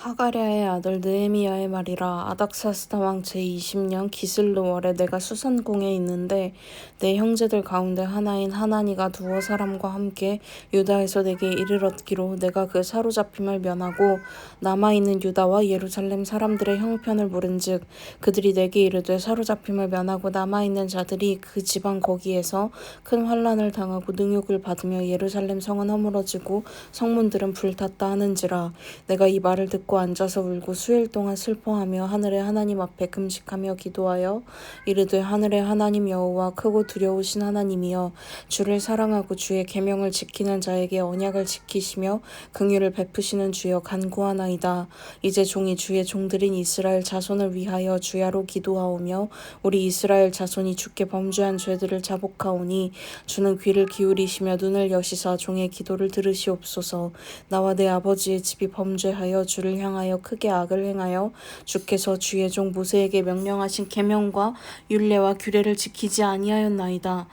하가랴의 아들 느헤미야의 말이라. 아닥사스다 왕 제20년 기슬르월에 내가 수산궁에 있는데 내 형제들 가운데 하나인 하나니가 두어 사람과 함께 유다에서 내게 이르렀기로 내가 그 사로잡힘을 면하고 남아있는 유다와 예루살렘 사람들의 형편을 물은즉 그들이 내게 이르되 사로잡힘을 면하고 남아있는 자들이 그 지방 거기에서 큰 환난을 당하고 능욕을 받으며 예루살렘 성은 허물어지고 성문들은 불탔다 하는지라. 내가 이 말을 듣고 앉아서 울고 수일 동안 슬퍼하며 하늘의 하나님 앞에 금식하며 기도하여 이르되 하늘의 하나님 여호와 크고 두려우신 하나님이여 주를 사랑하고 주의 계명을 지키는 자에게 언약을 지키시며 긍휼을 베푸시는 주여 간구하나이다. 이제 종이 주의 종들인 이스라엘 자손을 위하여 주야로 기도하오며 우리 이스라엘 자손이 주께 범죄한 죄들을 자복하오니 주는 귀를 기울이시며 눈을 여시사 종의 기도를 들으시옵소서. 나와 내 아버지의 집이 범죄하여 주를 향하여 크게 악을 행하여 주께서 주의 종 모세에게 명령하신 계명과 율례와 규례를 지키지 아니하였나이다.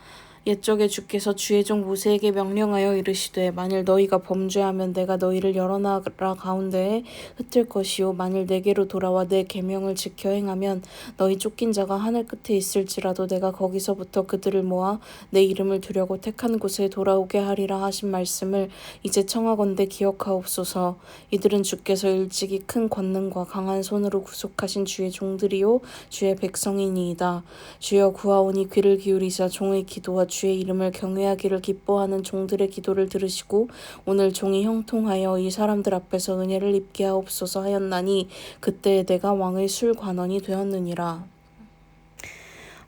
옛적에 주께서 주의 종 모세에게 명령하여 이르시되 만일 너희가 범죄하면 내가 너희를 여러 나라 가운데에 흩을 것이요 만일 내게로 돌아와 내 계명을 지켜 행하면 너희 쫓긴 자가 하늘 끝에 있을지라도 내가 거기서부터 그들을 모아 내 이름을 두려고 택한 곳에 돌아오게 하리라 하신 말씀을 이제 청하건대 기억하옵소서. 이들은 주께서 일찍이 큰 권능과 강한 손으로 구속하신 주의 종들이요 주의 백성이니이다. 주여 구하오니 귀를 기울이사 종의 기도와 주의 이름을 경외하기를 기뻐하는 종들의 기도를 들으시고 오늘 종이 형통하여 이 사람들 앞에서 은혜를 입게 하옵소서 하였나니 그때에 내가 왕의 술관원이 되었느니라.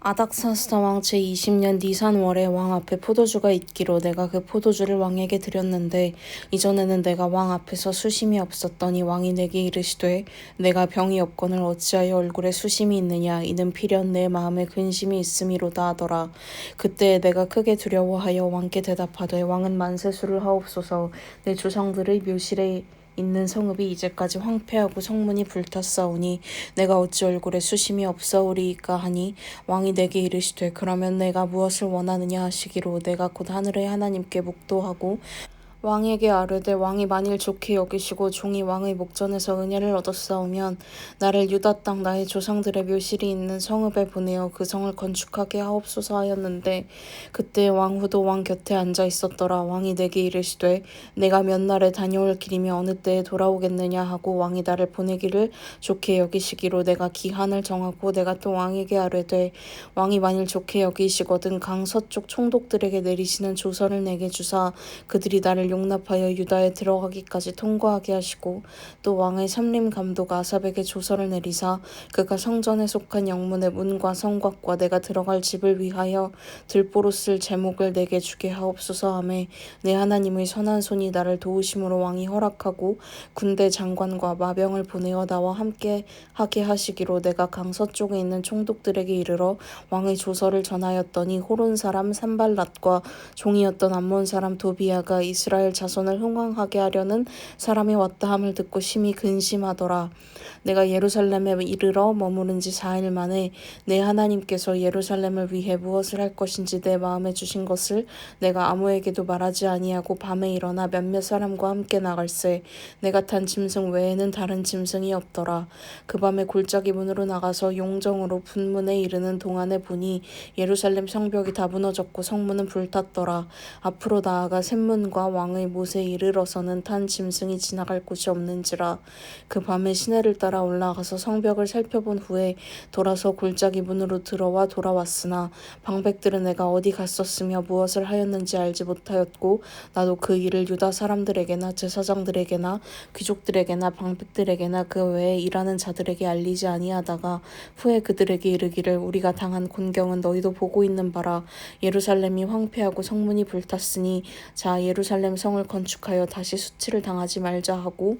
아닥사스다 왕 제20년 니산월에 왕 앞에 포도주가 있기로 내가 그 포도주를 왕에게 드렸는데 이전에는 내가 왕 앞에서 수심이 없었더니 왕이 내게 이르시되 내가 병이 없거늘 어찌하여 얼굴에 수심이 있느냐 이는 필연 내 마음에 근심이 있음이로다 하더라. 그때 내가 크게 두려워하여 왕께 대답하되 왕은 만세수를 하옵소서. 내 조상들의 묘실에 있는 성읍이 이제까지 황폐하고 성문이 불탔사오니 내가 어찌 얼굴에 수심이 없사오리이까 하니 왕이 내게 이르시되 그러면 내가 무엇을 원하느냐 하시기로 내가 곧 하늘의 하나님께 묵도하고 왕에게 아뢰되 왕이 만일 좋게 여기시고 종이 왕의 목전에서 은혜를 얻었사오면 나를 유다 땅 나의 조상들의 묘실이 있는 성읍에 보내어 그 성을 건축하게 하옵소서 하였는데 그때 왕후도 왕 곁에 앉아 있었더라. 왕이 내게 이르시되 내가 몇 날에 다녀올 길이며 어느 때에 돌아오겠느냐 하고 왕이 나를 보내기를 좋게 여기시기로 내가 기한을 정하고 내가 또 왕에게 아뢰되 왕이 만일 좋게 여기시거든 강 서쪽 총독들에게 내리시는 조서를 내게 주사 그들이 나를 용납하여 유다에 들어가기까지 통과하게 하시고 또 왕의 삼림 감독 아삽에게 조서를 내리사 그가 성전에 속한 영문의 문과 성곽과 내가 들어갈 집을 위하여 들보로 쓸 제목을 내게 주게 하옵소서 하매 내 하나님의 선한 손이 나를 도우심으로 왕이 허락하고 군대 장관과 마병을 보내어 나와 함께 하게 하시기로 내가 강 서쪽에 있는 총독들에게 이르러 왕의 조서를 전하였더니 호론 사람 산발랏과 종이었던 암몬 사람 도비야가 이스라엘 자손을 흥왕하게 하려는 사람이 왔다 함을 듣고 심히 근심하더라. 내가 예루살렘에 이르러 머무른 지 4일 만에 내 하나님께서 예루살렘을 위해 무엇을 할 것인지 내 마음에 주신 것을 내가 아무에게도 말하지 아니하고 밤에 일어나 몇몇 사람과 함께 나갈새 내가 탄 짐승 외에는 다른 짐승이 없더라. 그 밤에 골짜기 문으로 나가서 용정으로 분문에 이르는 동안에 보니 예루살렘 성벽이 다 무너졌고 성문은 불탔더라. 앞으로 나아가 샘문과 왕의 못에 이르러서는 탄 짐승이 지나갈 곳이 없는지라. 그 밤에 시내를 따라 올라가서 성벽을 살펴본 후에 돌아서 골짜기 문으로 들어와 돌아왔으나 방백들은 내가 어디 갔었으며 무엇을 하였는지 알지 못하였고 나도 그 일을 유다 사람들에게나 제사장들에게나 귀족들에게나 방백들에게나 그 외에 일하는 자들에게 알리지 아니하다가 후에 그들에게 이르기를 우리가 당한 곤경은 너희도 보고 있는 바라. 예루살렘이 황폐하고 성문이 불탔으니 자 예루살렘 성을 건축하여 다시 수치를 당하지 말자 하고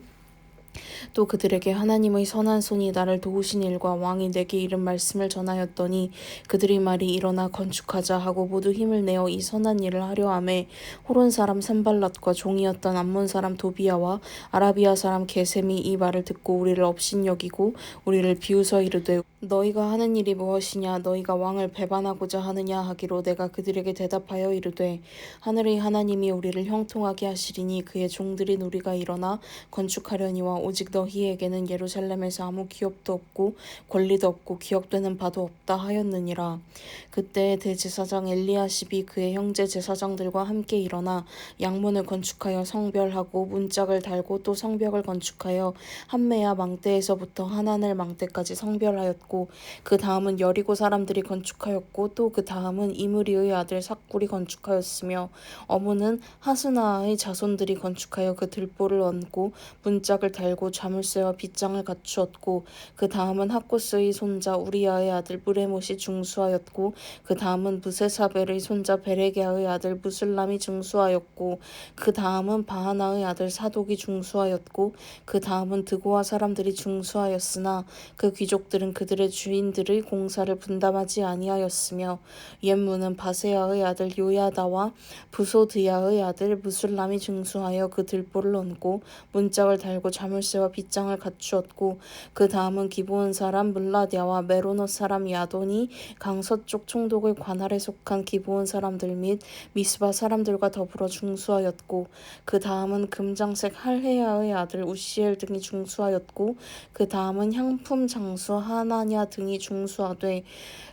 또 그들에게 하나님의 선한 손이 나를 도우신 일과 왕이 내게 이른 말씀을 전하였더니 그들의 말이 일어나 건축하자 하고 모두 힘을 내어 이 선한 일을 하려 하매 호론 사람 산발랏과 종이었던 암몬 사람 도비야와 아라비아 사람 게셈이 이 말을 듣고 우리를 업신여기고 우리를 비웃어 이르되 너희가 하는 일이 무엇이냐 너희가 왕을 배반하고자 하느냐 하기로 내가 그들에게 대답하여 이르되 하늘의 하나님이 우리를 형통하게 하시리니 그의 종들인 우리가 일어나 건축하려니와 오직 너희에게는 예루살렘에서 아무 기업도 없고 권리도 없고 기억되는 바도 없다 하였느니라. 그때 대제사장 엘리야십이 그의 형제 제사장들과 함께 일어나 양문을 건축하여 성별하고 문짝을 달고 또 성벽을 건축하여 한메야 망대에서부터 하나넬 망대까지 성별하였고 그 다음은 여리고 사람들이 건축하였고 또 그 다음은 이므리의 아들 삭굴이 건축하였으며 어무는 하스나의 자손들이 건축하여 그 들보를 얹고 문짝을 달고 자물쇠와 빗장을 갖추었고 그 다음은 학코스의 손자 우리야의 아들 무레못이 중수하였고 그 다음은 무세사벨의 손자 베레게아의 아들 무슬람이 중수하였고 그 다음은 바하나의 아들 사독이 중수하였고 그 다음은 드고아 사람들이 중수하였으나 그 귀족들은 그들의 주인들의 공사를 분담하지 아니하였으며 옛문은 바세야의 아들 요야다와 부소드야의 아들 무술람이 중수하여 그 들보를 얹고 문짝을 달고 자물쇠와 빗장을 갖추었고 그 다음은 기브온 사람 물라디아와 메로노 사람 야돈이 강서쪽 총독의 관할에 속한 기브온 사람들 및 미스바 사람들과 더불어 중수하였고 그 다음은 금장색 할헤야의 아들 우시엘 등이 중수하였고 그 다음은 향품 장수 하나냐 등이 중수하되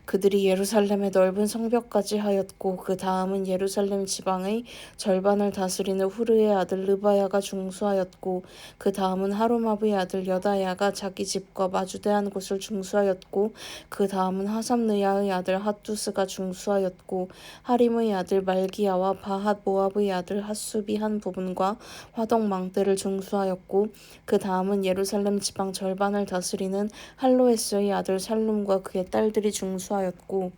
그들이 예루살렘의 넓은 성벽까지 하였고 그 다음은 예루살렘 지방의 절반을 다스리는 후르의 아들 르바야가 중수하였고 그 다음은 하루마브의 아들 여다야가 자기 집과 마주대한 곳을 중수하였고 그 다음은 하삼느야의 아들 핫두스가 중수하였고 하림의 아들 말기야와 바핫 모압의 아들 핫수비 한 부분과 화덕망대를 중수하였고 그 다음은 예루살렘 지방 절반을 다스리는 할로에스의 아들 살룸과 그의 딸들이 중수하였고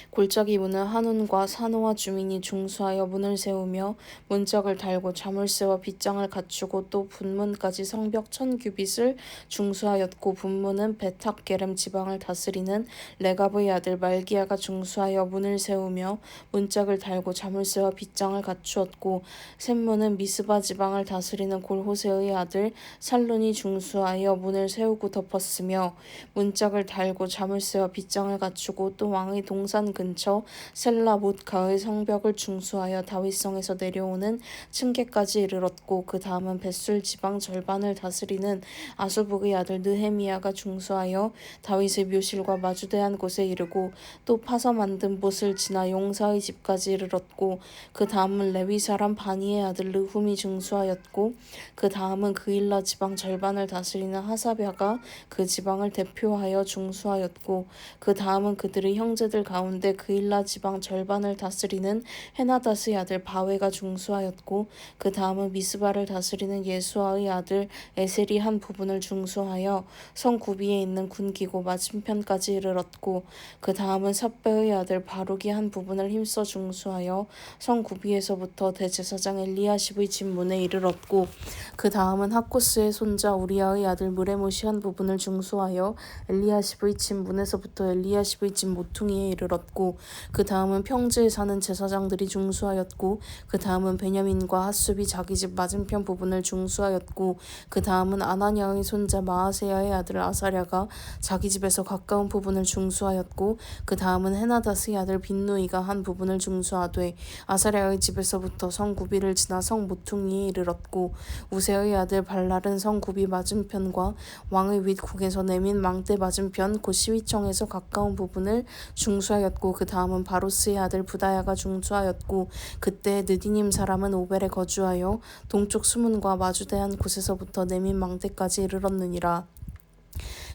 골짜기 문은 한운과 산호와 주민이 중수하여 문을 세우며 문짝을 달고 자물쇠와 빗장을 갖추고 또 분문까지 성벽 1000규빗을 중수하였고 분문은 베탁게렘 지방을 다스리는 레갑의 아들 말기야가 중수하여 문을 세우며 문짝을 달고 자물쇠와 빗장을 갖추었고 샘문은 미스바 지방을 다스리는 골호세의 아들 살룬이 중수하여 문을 세우고 덮었으며 문짝을 달고 자물쇠와 빗장을 갖추고 또 왕의 동산 근처 셀라못가의 성벽을 중수하여 다윗성에서 내려오는 층계까지 이르렀고 그 다음은 벳술 지방 절반을 다스리는 아수북의 아들 느헤미야가 중수하여 다윗의 묘실과 마주대한 곳에 이르고 또 파서 만든 못을 지나 용사의 집까지 이르렀고 그 다음은 레위 사람 바니의 아들 르훔이 중수하였고 그 다음은 그일라 지방 절반을 다스리는 하사랴가 그 지방을 대표하여 중수하였고 그 다음은 그들의 형제들 가운데 그일라 지방 절반을 다스리는 헤나닷의 아들 바웨가 중수하였고 그 다음은 미스바를 다스리는 예수아의 아들 에셀이 한 부분을 중수하여 성 구비에 있는 군기고 맞은편까지 이르렀고 그 다음은 삽베의 아들 바룩이 한 부분을 힘써 중수하여 성 구비에서부터 대제사장 엘리야십의 집 문에 이르렀고 그 다음은 학코스의 손자 우리야의 아들 무레못이 한 부분을 중수하여 엘리야십의 집 문에서부터 엘리야십의 집 모퉁이에 이르렀고 그 다음은 평지에 사는 제사장들이 중수하였고 그 다음은 베냐민과 핫숲이 자기 집 맞은편 부분을 중수하였고 그 다음은 아나냐의 손자 마아세야의 아들 아사랴가 자기 집에서 가까운 부분을 중수하였고 그 다음은 헤나닷의 아들 빈누이가 한 부분을 중수하되 아사랴의 집에서부터 성 구비를 지나 성 모퉁이에 이르렀고 우세의 아들 발랄은 성 구비 맞은편과 왕의 윗국에서 내민 망대 맞은편 곧 시위청에서 가까운 부분을 중수하였고 그 다음은 바로스의 아들 부다야가 중수하였고 그때 느디님 사람은 오벨에 거주하여 동쪽 수문과 마주대한 곳에서부터 내민 망대까지 이르렀느니라.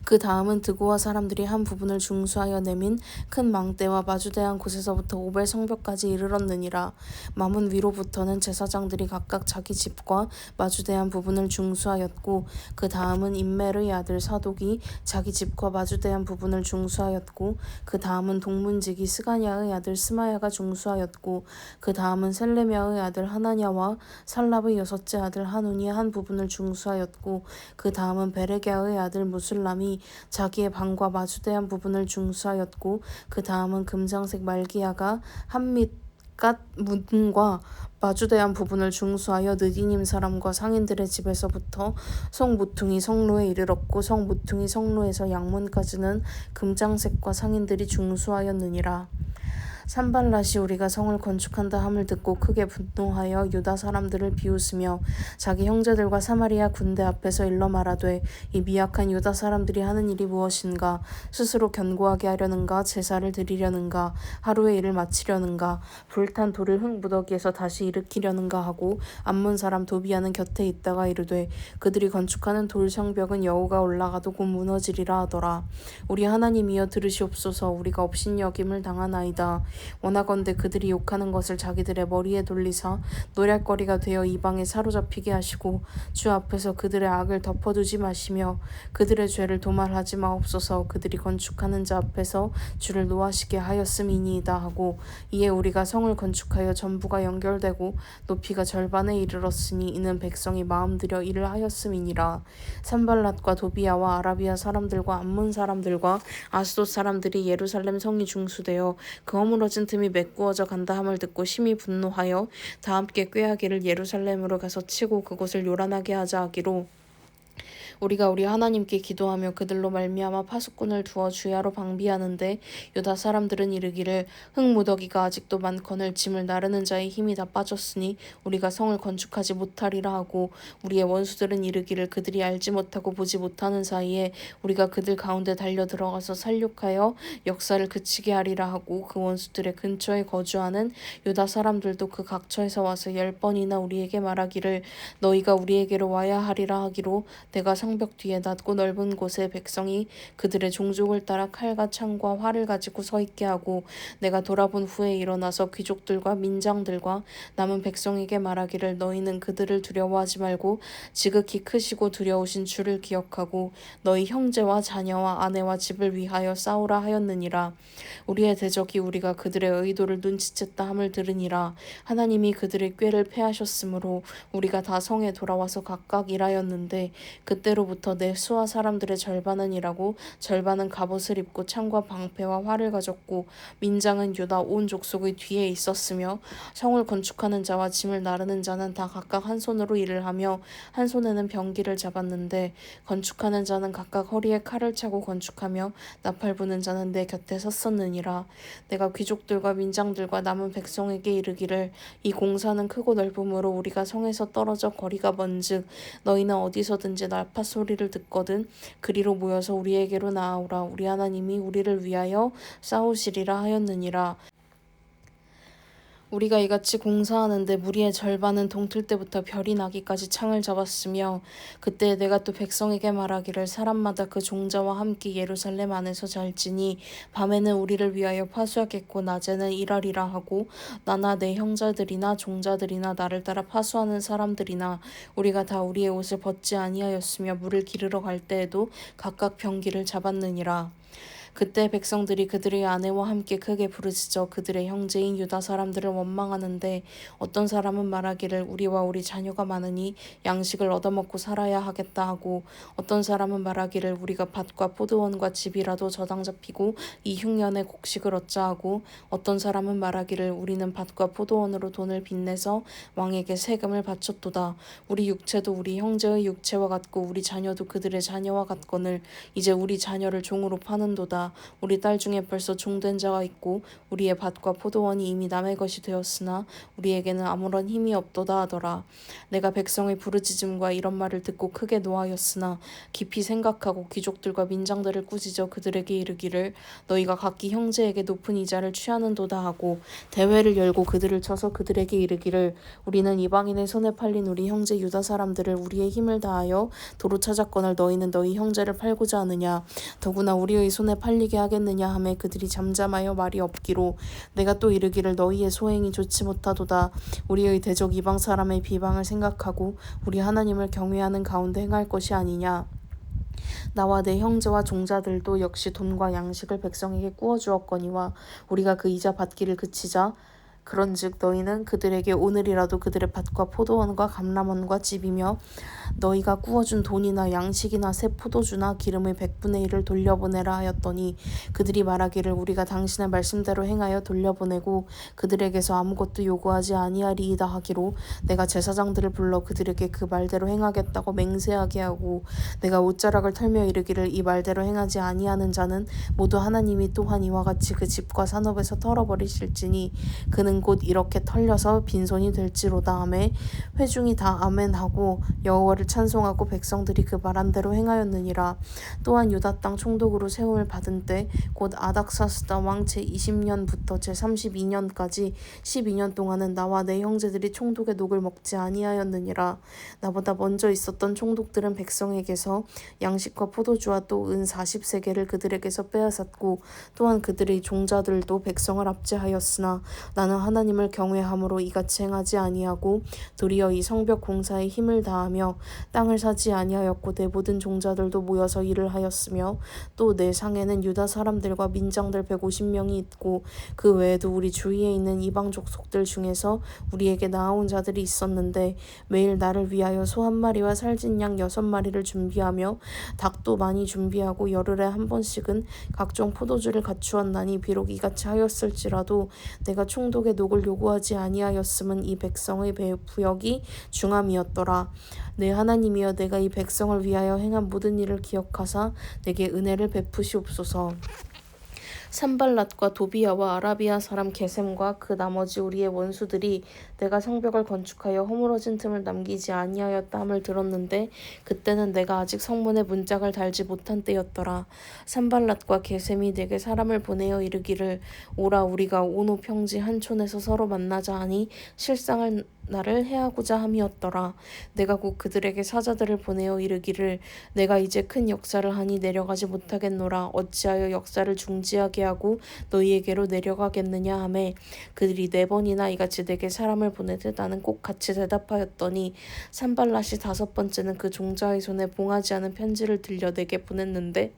그 다음은 드고아 사람들이 한 부분을 중수하여 내민 큰 망대와 마주대한 곳에서부터 오벨 성벽까지 이르렀느니라. 마문 위로부터는 제사장들이 각각 자기 집과 마주대한 부분을 중수하였고 그 다음은 임멜의 아들 사독이 자기 집과 마주대한 부분을 중수하였고 그 다음은 동문지기 스가냐의 아들 스마야가 중수하였고 그 다음은 셀레미야의 아들 하나냐와 살랍의 여섯째 아들 하눈이 한 부분을 중수하였고 그 다음은 베레게아의 아들 무술람이 자기의 방과 마주대한 부분을 중수하였고 그 다음은 금장색 말기야가 한밑갓 문과 마주대한 부분을 중수하여 느디님 사람과 상인들의 집에서부터 성 모퉁이 성로에 이르렀고 성 모퉁이 성로에서 양문까지는 금장색과 상인들이 중수하였느니라. 산발랏이 우리가 성을 건축한다 함을 듣고 크게 분노하여 유다 사람들을 비웃으며 자기 형제들과 사마리아 군대 앞에서 일러 말하되 이 미약한 유다 사람들이 하는 일이 무엇인가? 스스로 견고하게 하려는가? 제사를 드리려는가? 하루의 일을 마치려는가? 불탄 돌을 흙무더기에서 다시 일으키려는가 하고 암몬 사람 도비아는 곁에 있다가 이르되 그들이 건축하는 돌 성벽은 여호가 올라가도 곧 무너지리라 하더라. 우리 하나님이여 들으시옵소서. 우리가 업신여김을 당하나이다. 원하건대 그들이 욕하는 것을 자기들의 머리에 돌리사 노략거리가 되어 이방에 사로잡히게 하시고 주 앞에서 그들의 악을 덮어두지 마시며 그들의 죄를 도말하지 마옵소서. 그들이 건축하는 자 앞에서 주를 노하시게 하였음이니이다 하고 이에 우리가 성을 건축하여 전부가 연결되고 높이가 절반에 이르렀으니 이는 백성이 마음들여 일을 하였음이니라. 산발랏과 도비아와 아라비아 사람들과 암몬 사람들과 아스돗 사람들이 예루살렘 성이 중수되어 그 허물어진 틈이 메꾸어져 간다 함을 듣고 심히 분노하여 다 함께 꾀하기를 예루살렘으로 가서 치고 그곳을 요란하게 하자 하기로 우리가 우리 하나님께 기도하며 그들로 말미암아 파수꾼을 두어 주야로 방비하는데 유다 사람들은 이르기를 흙무더기가 아직도 많거늘 짐을 나르는 자의 힘이 다 빠졌으니 우리가 성을 건축하지 못하리라 하고 우리의 원수들은 이르기를 그들이 알지 못하고 보지 못하는 사이에 우리가 그들 가운데 달려 들어가서 살육하여 역사를 그치게 하리라 하고 그 원수들의 근처에 거주하는 유다 사람들도 그 각처에서 와서 10번이나 우리에게 말하기를 너희가 우리에게로 와야 하리라 하기로 내가 성벽 뒤에 낮고 넓은 곳에 백성이 그들의 종족을 따라 칼과 창과 활을 가지고 서 있게 하고 내가 돌아본 후에 일어나서 귀족들과 민장들과 남은 백성에게 말하기를 너희는 그들을 두려워하지 말고 지극히 크시고 두려우신 주를 기억하고 너희 형제와 자녀와 아내와 집을 위하여 싸우라 하였느니라. 우리의 대적이 우리가 그들의 의도를 눈치챘다 함을 들으니라. 하나님이 그들의 꾀를 패하셨으므로 우리가 다 성에 돌아와서 각각 일하였는데 그때로부터 내 수하 사람들의 절반은 일하고 절반은 갑옷을 입고 창과 방패와 활을 가졌고 민장은 유다 온 족속의 뒤에 있었으며 성을 건축하는 자와 짐을 나르는 자는 다 각각 한 손으로 일을 하며 한 손에는 병기를 잡았는데 건축하는 자는 각각 허리에 칼을 차고 건축하며 나팔 부는 자는 내 곁에 섰었느니라. 내가 귀족들과 민장들과 남은 백성에게 이르기를 이 공사는 크고 넓음으로 우리가 성에서 떨어져 거리가 먼즉 너희는 어디서든지 날파 소리를 듣거든 그리로 모여서 우리에게로 나아오라. 우리 하나님이 우리를 위하여 싸우시리라 하였느니라. 우리가 이같이 공사하는데 무리의 절반은 동틀 때부터 별이 나기까지 창을 잡았으며 그때 내가 또 백성에게 말하기를 사람마다 그 종자와 함께 예루살렘 안에서 잘지니 밤에는 우리를 위하여 파수하겠고 낮에는 일하리라 하고 나나 내 형제들이나 종자들이나 나를 따라 파수하는 사람들이나 우리가 다 우리의 옷을 벗지 아니하였으며 물을 기르러 갈 때에도 각각 병기를 잡았느니라. 그때 백성들이 그들의 아내와 함께 크게 부르짖어 그들의 형제인 유다 사람들을 원망하는데 어떤 사람은 말하기를 우리와 우리 자녀가 많으니 양식을 얻어먹고 살아야 하겠다 하고 어떤 사람은 말하기를 우리가 밭과 포도원과 집이라도 저당 잡히고 이 흉년에 곡식을 얻자 하고 어떤 사람은 말하기를 우리는 밭과 포도원으로 돈을 빚내서 왕에게 세금을 바쳤도다. 우리 육체도 우리 형제의 육체와 같고 우리 자녀도 그들의 자녀와 같거늘 이제 우리 자녀를 종으로 파는도다. 우리 딸 중에 벌써 종된 자가 있고 우리의 밭과 포도원이 이미 남의 것이 되었으나 우리에게는 아무런 힘이 없도다 하더라. 내가 백성의 부르짖음과 이런 말을 듣고 크게 노하였으나 깊이 생각하고 귀족들과 민장들을 꾸짖어 그들에게 이르기를 너희가 각기 형제에게 높은 이자를 취하는도다 하고 대회를 열고 그들을 쳐서 그들에게 이르기를 우리는 이방인의 손에 팔린 우리 형제 유다 사람들을 우리의 힘을 다하여 도로 찾았거늘 너희는 너희 형제를 팔고자 하느냐 더구나 우리의 손에 팔리게 하겠느냐 하매 그들이 잠잠하여 말이 없기로 내가 또 이르기를 너희의 소행이 좋지 못하도다. 우리의 대적 이방 사람의 비방을 생각하고 우리 하나님을 경외하는 가운데 행할 것이 아니냐. 나와 내 형제와 종자들도 역시 돈과 양식을 백성에게 꾸어 주었거니와 우리가 그 이자 받기를 그치자 그런즉 너희는 그들에게 오늘이라도 그들의 밭과 포도원과 감람원과 집이며 너희가 구워준 돈이나 양식이나 새 포도주나 기름의 100분의 1을 돌려보내라 하였더니 그들이 말하기를 우리가 당신의 말씀대로 행하여 돌려보내고 그들에게서 아무것도 요구하지 아니하리이다 하기로 내가 제사장들을 불러 그들에게 그 말대로 행하겠다고 맹세하게 하고 내가 옷자락을 털며 이르기를 이 말대로 행하지 아니하는 자는 모두 하나님이 또한 이와 같이 그 집과 산업에서 털어버리실지니 그는 곧 이렇게 털려서 빈손이 될지로다 하매 회중이 다 아멘하고 여호와를 찬송하고 백성들이 그 말한 대로 행하였느니라. 또한 유다 땅 총독으로 세움을 받은 때 곧 아닥사스다 왕 제20년부터 제32년까지 12년 동안은 나와 내 형제들이 총독의 녹을 먹지 아니하였느니라. 나보다 먼저 있었던 총독들은 백성에게서 양식과 포도주와 또 은 40세겔을 그들에게서 빼앗았고 또한 그들의 종자들도 백성을 압제하였으나 나는 하나님을 경외함으로 이같이 행하지 아니하고 도리어 이 성벽 공사에 힘을 다하며 땅을 사지 아니하였고 내 모든 종자들도 모여서 일을 하였으며 또 내 상에는 유다 사람들과 민장들 150명이 있고 그 외에도 우리 주위에 있는 이방 족속들 중에서 우리에게 나아온 자들이 있었는데 매일 나를 위하여 소 한 마리와 살진 양 6마리를 준비하며 닭도 많이 준비하고 열흘에 한 번씩은 각종 포도주를 갖추었나니 비록 이같이 하였을지라도 내가 총독의 녹을 요구하지 아니하였음은 이 백성의 부역이 중함이었더라. 내 하나님이여 내가 이 백성을 위하여 행한 모든 일을 기억하사 내게 은혜를 베푸시옵소서. 산발랏과 도비야와 아라비아 사람 게셈과 그 나머지 우리의 원수들이 내가 성벽을 건축하여 허물어진 틈을 남기지 아니하였다 함을 들었는데 그때는 내가 아직 성문에 문짝을 달지 못한 때였더라. 산발랏과 게셈이 내게 사람을 보내어 이르기를 오라 우리가 오노 평지 한 촌에서 서로 만나자 하니 실상을 나를 해하고자 함이었더라. 내가 곧 그들에게 사자들을 보내어 이르기를 내가 이제 큰 역사를 하니 내려가지 못하겠노라. 어찌하여 역사를 중지하게 하고 너희에게로 내려가겠느냐 하매 그들이 4번이나 이같이 내게 사람을 보내듯 나는 꼭 같이 대답하였더니 산발랏이 5번째는 그 종자의 손에 봉하지 않은 편지를 들려 내게 보냈는데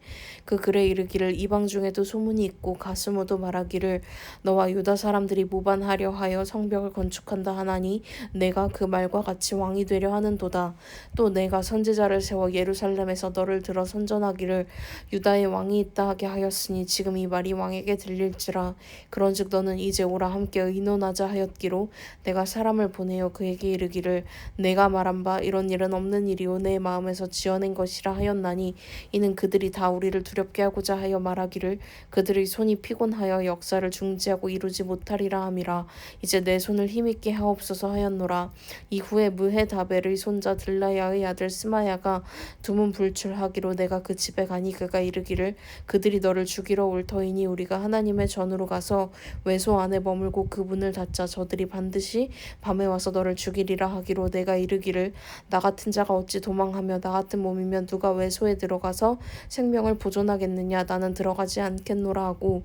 그 글에 이르기를 이방 중에도 소문이 있고 가스모도 말하기를 너와 유다 사람들이 모반하려 하여 성벽을 건축한다 하나니 내가 그 말과 같이 왕이 되려 하는도다. 또 내가 선지자를 세워 예루살렘에서 너를 들어 선전하기를 유다의 왕이 있다 하게 하였으니 지금 이 말이 왕에게 들릴지라. 그런즉 너는 이제 오라 함께 의논하자 하였기로 내가 사람을 보내어 그에게 이르기를 내가 말한 바 이런 일은 없는 일이요 내 마음에서 지어낸 것이라 하였나니 이는 그들이 다 우리를 두렵게 하고자 하여 말하기를 그들의 손이 피곤하여 역사를 중지하고 이루지 못하리라 함이라. 이제 내 손을 힘있게 하옵소서 하였노라. 이후에 무헤다벨의 손자 들라야의 아들 스마야가 두문 불출하기로 내가 그 집에 가니 그가 이르기를 그들이 너를 죽이러 올 터이니 우리가 하나님의 전으로 가서 외소 안에 머물고 그 문을 닫자. 저들이 반드시 밤에 와서 너를 죽이리라 하기로 내가 이르기를 나 같은 자가 어찌 도망하며 나 같은 몸이면 누가 외소에 들어가서 생명을 보존하겠느냐. 나는 들어가지 않겠노라 하고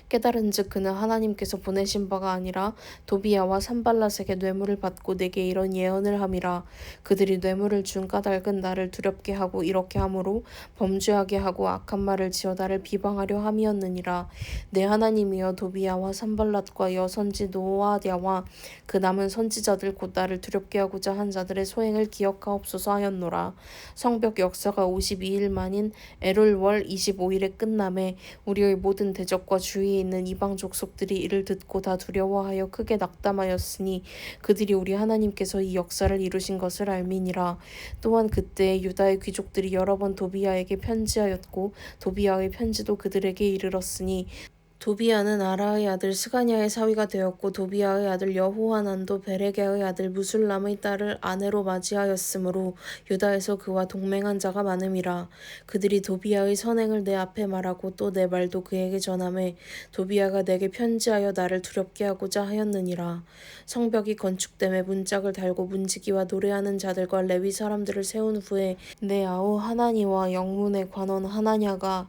깨달은즉 그는 하나님께서 보내신 바가 아니라 도비야와 산발랏에게 뇌물을 받고 내게 이런 예언을 함이라. 그들이 뇌물을 준 까닭은 나를 두렵게 하고 이렇게 함으로 범죄하게 하고 악한 말을 지어 나를 비방하려 함이었느니라. 내 하나님이여 도비야와 산발랏과 여선지 노아랴와 그 남은 선지자들 곧 나를 두렵게 하고자 한 자들의 소행을 기억하옵소서 하였노라. 성벽 역사가 52일 만인 엘울월 25일에 끝남에 우리의 모든 대적과 주위에 있는 이방 족속들이 이를 듣고 다 두려워하여 크게 낙담하였으니 그들이 우리 하나님께서 이 역사를 이루신 것을 알미니라. 또한 그때 유다의 귀족들이 여러 번 도비야에게 편지하였고 도비야의 편지도 그들에게 이르렀으니 도비야는 아라의 아들 스가냐의 사위가 되었고 도비야의 아들 여호하난도 베레게의 아들 무술람의 딸을 아내로 맞이하였으므로 유다에서 그와 동맹한 자가 많음이라. 그들이 도비야의 선행을 내 앞에 말하고 또 내 말도 그에게 전하매 도비야가 내게 편지하여 나를 두렵게 하고자 하였느니라. 성벽이 건축됨에 문짝을 달고 문지기와 노래하는 자들과 레위 사람들을 세운 후에 내 아우 하나니와 영문의 관원 하나냐가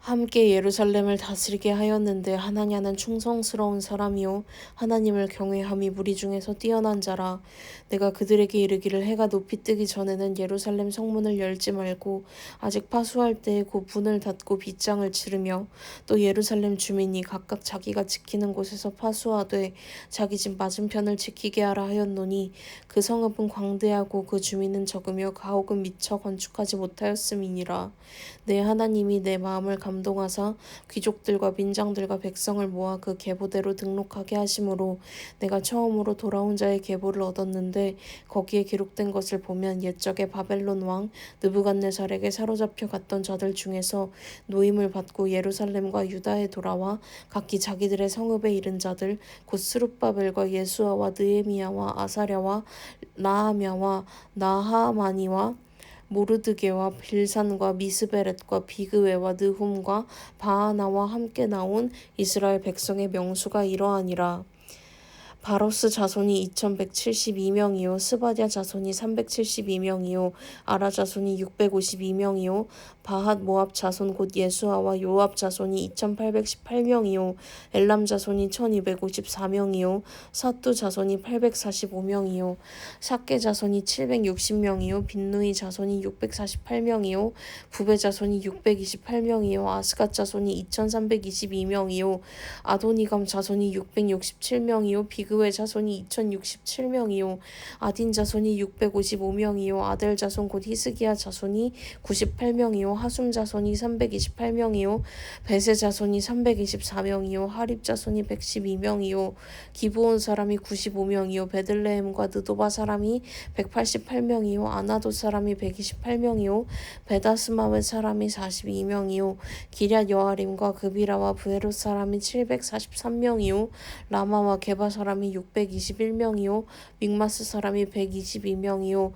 함께 예루살렘을 다스리게 하였는데 하나냐는 충성스러운 사람이요 하나님을 경외함이 무리 중에서 뛰어난 자라. 내가 그들에게 이르기를 해가 높이 뜨기 전에는 예루살렘 성문을 열지 말고 아직 파수할 때에 곧 문을 닫고 빗장을 치르며 또 예루살렘 주민이 각각 자기가 지키는 곳에서 파수하되 자기 집 맞은편을 지키게 하라 하였노니 그 성읍은 광대하고 그 주민은 적으며 가옥은 미처 건축하지 못하였음이니라. 내 하나님이 내 마음을 감동하사 귀족들과 민장들과 백성을 모아 그 계보대로 등록하게 하심으로 내가 처음으로 돌아온 자의 계보를 얻었는데 거기에 기록된 것을 보면 옛적에 바벨론 왕 느부갓네살에게 사로잡혀 갔던 자들 중에서 노임을 받고 예루살렘과 유다에 돌아와 각기 자기들의 성읍에 이른 자들 곧 스룹바벨과 예수아와 느헤미야와 아사랴와 나하мя와 나하마니와 모르드게와 빌산과 미스베렛과 비그웨와 느훔과 바하나와 함께 나온 이스라엘 백성의 명수가 이러하니라. 바로스 자손이 2172명이요 스바랴 자손이 372명이요 아라 자손이 652명이요 바핫 모압 자손 곧 예수아와 요압 자손이 2818명이요 엘람 자손이 1254명이요 사뚜 자손이 845명이요 삭게 자손이 760명이요 빈누이 자손이 648명이요 부베 자손이 628명이요 아스갓 자손이 2322명이요 아도니감 자손이 667명이요 비그웨 자손이 2067명이요 아딘 자손이 655명이요 아델 자손 곧 히스기야 자손이 98명이요 하숨 자손이 328명이요 베세 자손이 324명이요 하립 자손이 112명이요 기브온 사람이 95명이요 베들레헴과 느도바 사람이 188명이요 아나도 사람이 128명이요 베다스마웨 사람이 42명이요 기럇 여아림과 그비라와 브에롯 사람이 743명이요 라마와 게바 사람이 621명이요 믹마스 사람이 122명이요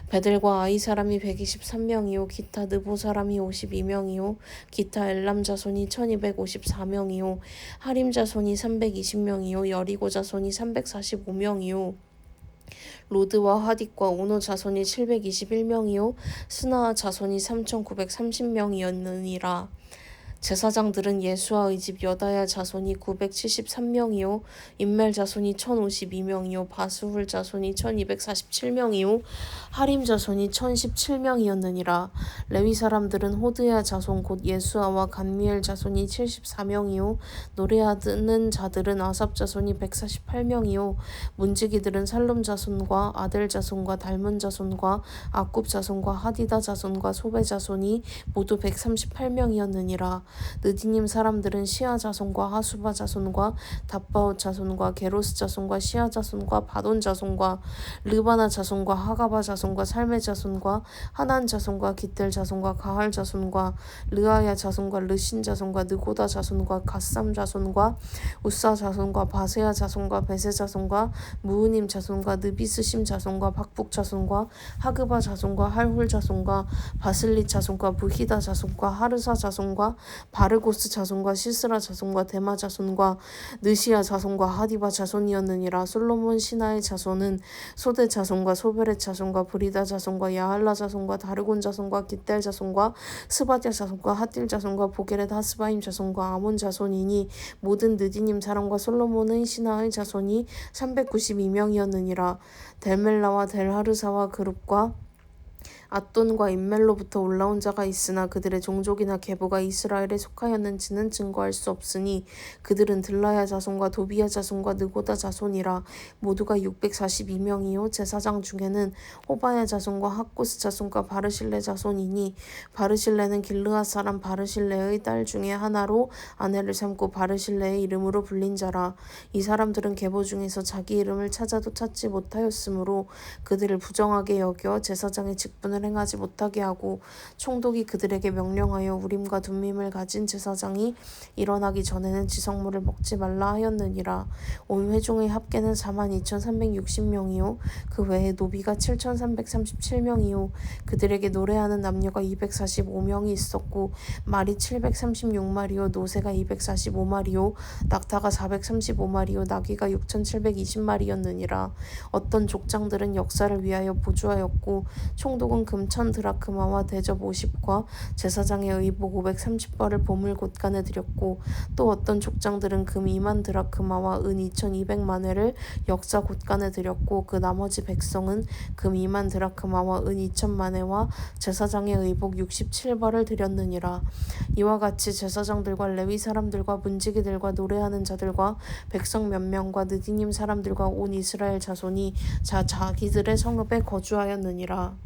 베델과 아이 사람이 123명이요 기타 느보 사람이 52명이요 기타 엘람 자손이 1254명이요 하림 자손이 320명이요 여리고 자손이 345명이요 로드와 하딕과 오노 자손이 721명이요 스나아 자손이 3930명이었느니라. 제사장들은 예수아의 집 여다야 자손이 973명이요 임멜 자손이 1052명이요 바스훌 자손이 1247명이요 하림 자손이 1017명이었느니라. 레위 사람들은 호드야 자손 곧 예수아와 간미엘 자손이 74명이요 노래하는 자들은 아삽 자손이 148명이요 문지기들은 살룸 자손과 아델 자손과 달문 자손과 아굽 자손과 하디다 자손과 소베 자손이 모두 138명이었느니라. 느디님 사람들은 시아 자손과 하수바 자손과 답바옷 자손과 게로스 자손과 시아 자손과 바돈 자손과 르바나 자손과 하가바 자손과 살메 자손과 하난 자손과 기델 자손과 가할 자손과 르아야 자손과 르신 자손과 느고다 자손과 갓삼 자손과 우사 자손과 바세야 자손과 베세 자손과 무으님 자손과 느비스심 자손과 박북 자손과 하그바 자손과 할훌 자손과 바슬리 자손과 부히다 자손과 하르사 자손과 바르고스 자손과 시스라 자손과 데마 자손과 느시아 자손과 하디바 자손이었느니라. 솔로몬 신하의 자손은 소대 자손과 소베렛 자손과 브리다 자손과 야할라 자손과 다르곤 자손과 깃델 자손과 스바랴 자손과 핫딜 자손과 보게렛 하스바임 자손과 아몬 자손이니 모든 느디님 사람과 솔로몬의 신하의 자손이 392명이었느니라. 델멜라와 델하르사와 그룹과 앗돈과 임멜로부터 올라온 자가 있으나 그들의 종족이나 계보가 이스라엘에 속하였는지는 증거할 수 없으니 그들은 들라야 자손과 도비야 자손과 느고다 자손이라. 모두가 642명이요 제사장 중에는 호바야 자손과 학고스 자손과 바르실레 자손이니 바르실레는 길르앗 사람 바르실레의 딸 중에 하나로 아내를 삼고 바르실레의 이름으로 불린 자라. 이 사람들은 계보 중에서 자기 이름을 찾아도 찾지 못하였으므로 그들을 부정하게 여겨 제사장의 직분을 행하지 못하게 하고 총독이 그들에게 명령하여 우림과 둠밈을 가진 제사장이 일어나기 전에는 지성물을 먹지 말라 하였느니라. 온 회중의 합계는 42,360명이요 그 외에 노비가 7,337명이요 그들에게 노래하는 남녀가 245명이 있었고 말이 736마리요 노새가 245마리요 낙타가 435마리요 나귀가 6,720마리였느니라. 어떤 족장들은 역사를 위하여 보조하였고 총독은 금 1000드라크마와 대접 50과 제사장의 의복 530벌을 보물 곳간에 드렸고 또 어떤 족장들은 금 2만 드라크마와 은 2200만 회를 역사 곳간에 드렸고 그 나머지 백성은 금 2만 드라크마와 은 2000만 회와 제사장의 의복 67벌을 드렸느니라. 이와 같이 제사장들과 레위 사람들과 문지기들과 노래하는 자들과 백성 몇 명과 느디님 사람들과 온 이스라엘 자손이 자기들의 성읍에 거주하였느니라.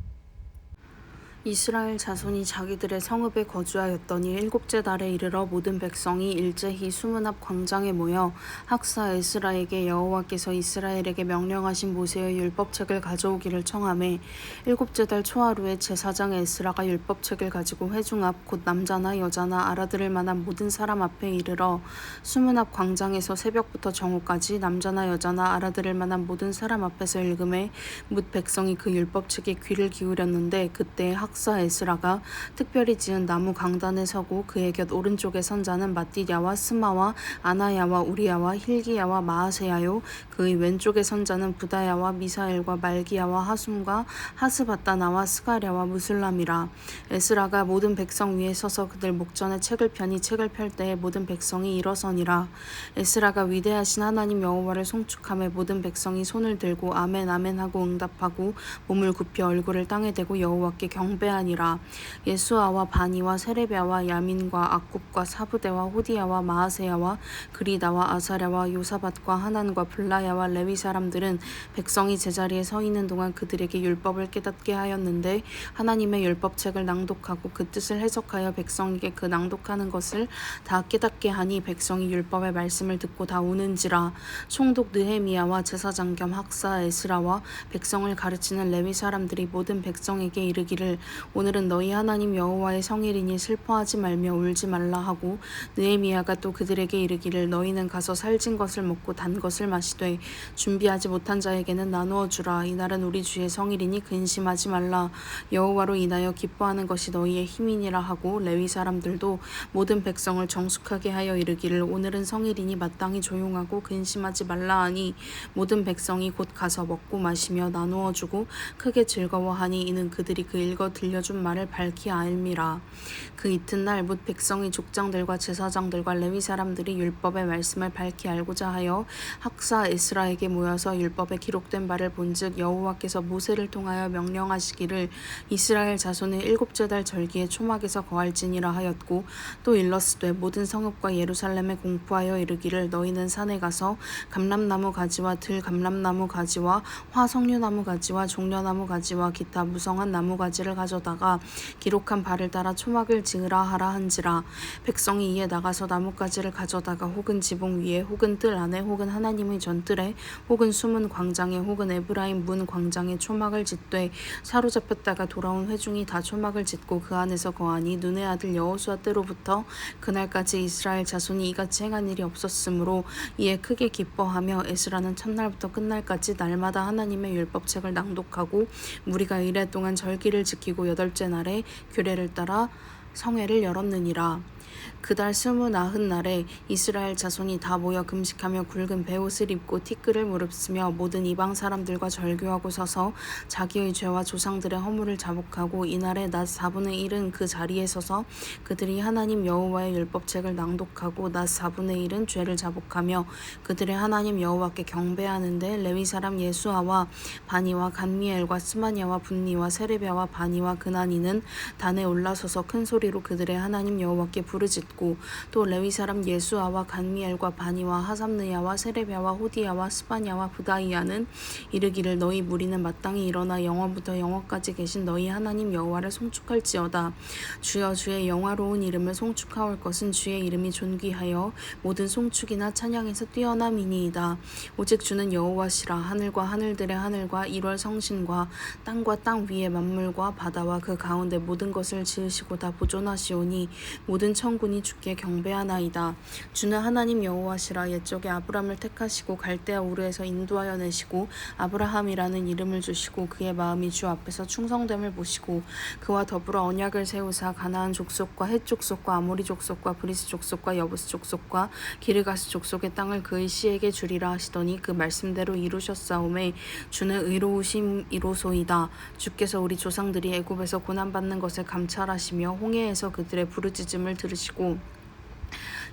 이스라엘 자손이 자기들의 성읍에 거주하였더니 일곱째 달에 이르러 모든 백성이 일제히 수문 앞 광장에 모여 학사 에스라에게 여호와께서 이스라엘에게 명령하신 모세의 율법책을 가져오기를 청하매 일곱째 달 초하루에 제사장 에스라가 율법책을 가지고 회중 앞 곧 남자나 여자나 알아들을 만한 모든 사람 앞에 이르러 수문 앞 광장에서 새벽부터 정오까지 남자나 여자나 알아들을 만한 모든 사람 앞에서 읽음에 뭇 백성이 그 율법책에 귀를 기울였는데 그때 학사 에스라가 특별히 지은 나무 강단에 서고 그의 곁 오른쪽에 선 자는 마띠야와 스마와 아나야와 우리야와 힐기야와 마아세야요 그의 왼쪽에 선 자는 부다야와 미사엘과 말기야와 하숨과 하스바다나와 스가랴와 무술람이라. 에스라가 모든 백성 위에 서서 그들 목전에 책을 펴니 책을 펼 때에 모든 백성이 일어서니라. 에스라가 위대하신 하나님 여호와를 송축하며 모든 백성이 손을 들고 아멘 아멘 하고 응답하고 몸을 굽혀 얼굴을 땅에 대고 여호와께 경배하니라. 예수아와 바니와 세레비아와 야민과 악굽과 사부대와 호디야와 마아세야와 그리다와 아사랴와 요사밧과 하난과 블라야와 레위 사람들은 백성이 제자리에 서 있는 동안 그들에게 율법을 깨닫게 하였는데 하나님의 율법책을 낭독하고 그 뜻을 해석하여 백성에게 그 낭독하는 것을 다 깨닫게 하니 백성이 율법의 말씀을 듣고 다 우는지라. 총독 느헤미야와 제사장 겸 학사 에스라와 백성을 가르치는 레위 사람들이 모든 백성에게 이르기를 오늘은 너희 하나님 여호와의 성일이니 슬퍼하지 말며 울지 말라 하고 느헤미야가 또 그들에게 이르기를 너희는 가서 살진 것을 먹고 단 것을 마시되 준비하지 못한 자에게는 나누어 주라. 이날은 우리 주의 성일이니 근심하지 말라. 여호와로 인하여 기뻐하는 것이 너희의 힘이니라 하고 레위 사람들도 모든 백성을 정숙하게 하여 이르기를 오늘은 성일이니 마땅히 조용하고 근심하지 말라 하니 모든 백성이 곧 가서 먹고 마시며 나누어 주고 크게 즐거워하니 이는 그들이 그 읽어 들려준 말을 밝히 알미라. 그 이튿날 뭇 백성이 족장들과 제사장들과 레위 사람들이 율법의 말씀을 밝히 알고자 하여 학사 에스라에게 모여서 율법에 기록된 바를 본즉 여호와께서 모세를 통하여 명령하시기를 이스라엘 자손의 일곱째 달 절기에 초막에서 거할지니라 하였고 또 일러스되 모든 성읍과 예루살렘에 공포하여 이르기를 너희는 산에 가서 감람나무 가지와 들 감람나무 가지와 화 석류나무 가지와 종려나무 가지와 기타 무성한 나무 가지를 가져다가 기록한 바를 따라 초막을 지으라 하라 한지라. 백성이 이에 나가서 나뭇가지를 가져다가 혹은 지붕 위에 혹은 뜰 안에 혹은 하나님의 전뜰에 혹은 숨은 광장에 혹은 에브라임 문 광장에 초막을 짓되 사로잡혔다가 돌아온 회중이 다 초막을 짓고 그 안에서 거하니 눈의 아들 여호수아 때로부터 그날까지 이스라엘 자손이 이같이 행한 일이 없었으므로 이에 크게 기뻐하며 에스라는 첫날부터 끝날까지 날마다 하나님의 율법책을 낭독하고 무리가 이래 동안 절기를 지키고 여덟째 날에 규례를 따라 성회를 열었느니라. 그달 29날에 이스라엘 자손이 다 모여 금식하며 굵은 베옷을 입고 티끌을 무릅쓰며 모든 이방 사람들과 절교하고 서서 자기의 죄와 조상들의 허물을 자복하고 이날의 낮 4분의 1은 그 자리에 서서 그들이 하나님 여호와의 율법책을 낭독하고 낮 4분의 1은 죄를 자복하며 그들의 하나님 여호와께 경배하는데 레위 사람 예수아와 바니와 간미엘과 스마냐와 분니와 세레비아와 바니와 그나니는 단에 올라서서 큰 소리로 그들의 하나님 여호와께 부르짖고 또 레위 사람 예수아와 간미엘과 바니와 하삼느야와 세레비아와 호디야와 스바냐와 부다이야는 이르기를 너희 무리는 마땅히 일어나 영원부터 영원까지 계신 너희 하나님 여호와를 송축할지어다. 주여 주의 영화로운 이름을 송축하올 것은 주의 이름이 존귀하여 모든 송축이나 찬양에서 뛰어남이니이다. 오직 주는 여호와시라. 하늘과 하늘들의 하늘과 일월 성신과 땅과 땅 위의 만물과 바다와 그 가운데 모든 것을 지으시고 다 보존 보존하시오니 모든 천군이 주께 경배하나이다. 주는 하나님 여호와시라. 옛적에 아브람을 택하시고 갈대아 우르에서 인도하여 내시고 아브라함이라는 이름을 주시고 그의 마음이 주 앞에서 충성됨을 보시고 그와 더불어 언약을 세우사 가나안 족속과 헷 족속과 아모리 족속과 브리스 족속과 여부스 족속과 기르가스 족속의 땅을 그의 씨에게 주리라 하시더니 그 말씀대로 이루셨사오매 주는 의로우심이로소이다. 주께서 우리 조상들이 애굽에서 고난받는 것을 감찰하시며 홍해에서 그들의 부르짖음을 들으시고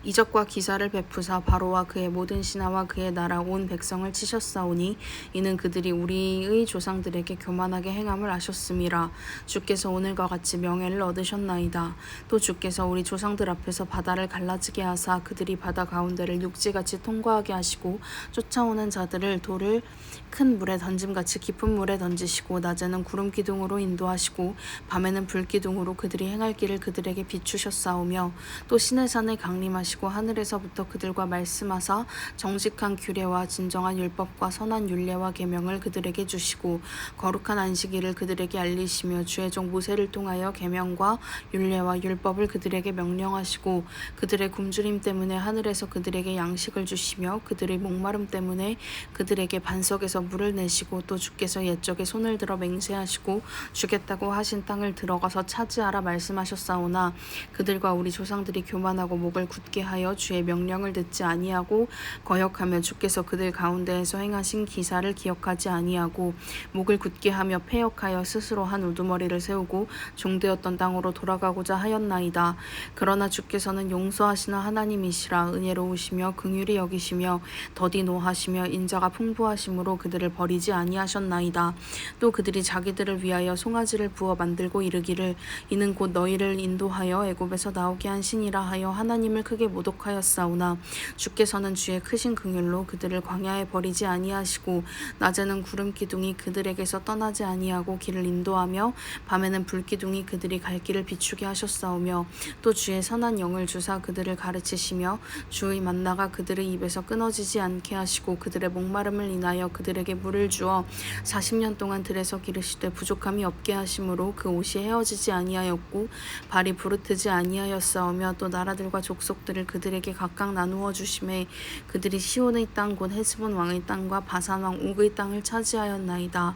이적과 기사를 베푸사 바로와 그의 모든 신하와 그의 나라 온 백성을 치셨사오니 이는 그들이 우리의 조상들에게 교만하게 행함을 아셨음이라. 주께서 오늘과 같이 명예를 얻으셨나이다. 또 주께서 우리 조상들 앞에서 바다를 갈라지게 하사 그들이 바다 가운데를 육지같이 통과하게 하시고 쫓아오는 자들을 돌을 큰 물에 던짐같이 깊은 물에 던지시고 낮에는 구름 기둥으로 인도하시고 밤에는 불 기둥으로 그들이 행할 길을 그들에게 비추셨사오며 또 시내산에 강림하시고 하늘에서부터 그들과 말씀하사 정직한 규례와 진정한 율법과 선한 율례와 계명을 그들에게 주시고 거룩한 안식일을 그들에게 알리시며 주의 종 모세를 통하여 계명과 율례와 율법을 그들에게 명령하시고 그들의 굶주림 때문에 하늘에서 그들에게 양식을 주시며 그들의 목마름 때문에 그들에게 반석에서 물을 내시고 또 주께서 옛적에 손을 들어 맹세하시고 주겠다고 하신 땅을 들어가서 차지하라 말씀하셨사오나 그들과 우리 조상들이 교만하고 목을 굳게 하여 주의 명령을 듣지 아니하고 거역하며 주께서 그들 가운데에서 행하신 기사를 기억하지 아니하고 목을 굳게 하며 패역하여 스스로 한 우두머리를 세우고 종되었던 땅으로 돌아가고자 하였나이다. 그러나 주께서는 용서하시는 하나님이시라. 은혜로우시며 긍휼히 여기시며 더디 노하시며 인자가 풍부하심으로 그들을 버리지 아니하셨나이다. 또 그들이 자기들을 위하여 송아지를 부어 만들고 이르기를 이는 곧 너희를 인도하여 애굽에서 나오게 한 신이라 하여 하나님을 크게 모독하였사오나 주께서는 주의 크신 긍휼로 그들을 광야에 버리지 아니하시고 낮에는 구름 기둥이 그들에게서 떠나지 아니하고 길을 인도하며 밤에는 불 기둥이 그들이 갈 길을 비추게 하셨사오며 또 주의 선한 영을 주사 그들을 가르치시며 주의 만나가 그들의 입에서 끊어지지 않게 하시고 그들의 목마름을 인하여 그들에게 물을 주어 40년 동안 들에서 기르시되 부족함이 없게 하심으로 그 옷이 헤어지지 아니하였고 발이 부르트지 아니하였사오며 또 나라들과 족속들을 그들에게 각각 나누어 주심에 그들이 시온의 땅 곧 헤스본 왕의 땅과 바산 왕 옥의 땅을 차지하였나이다.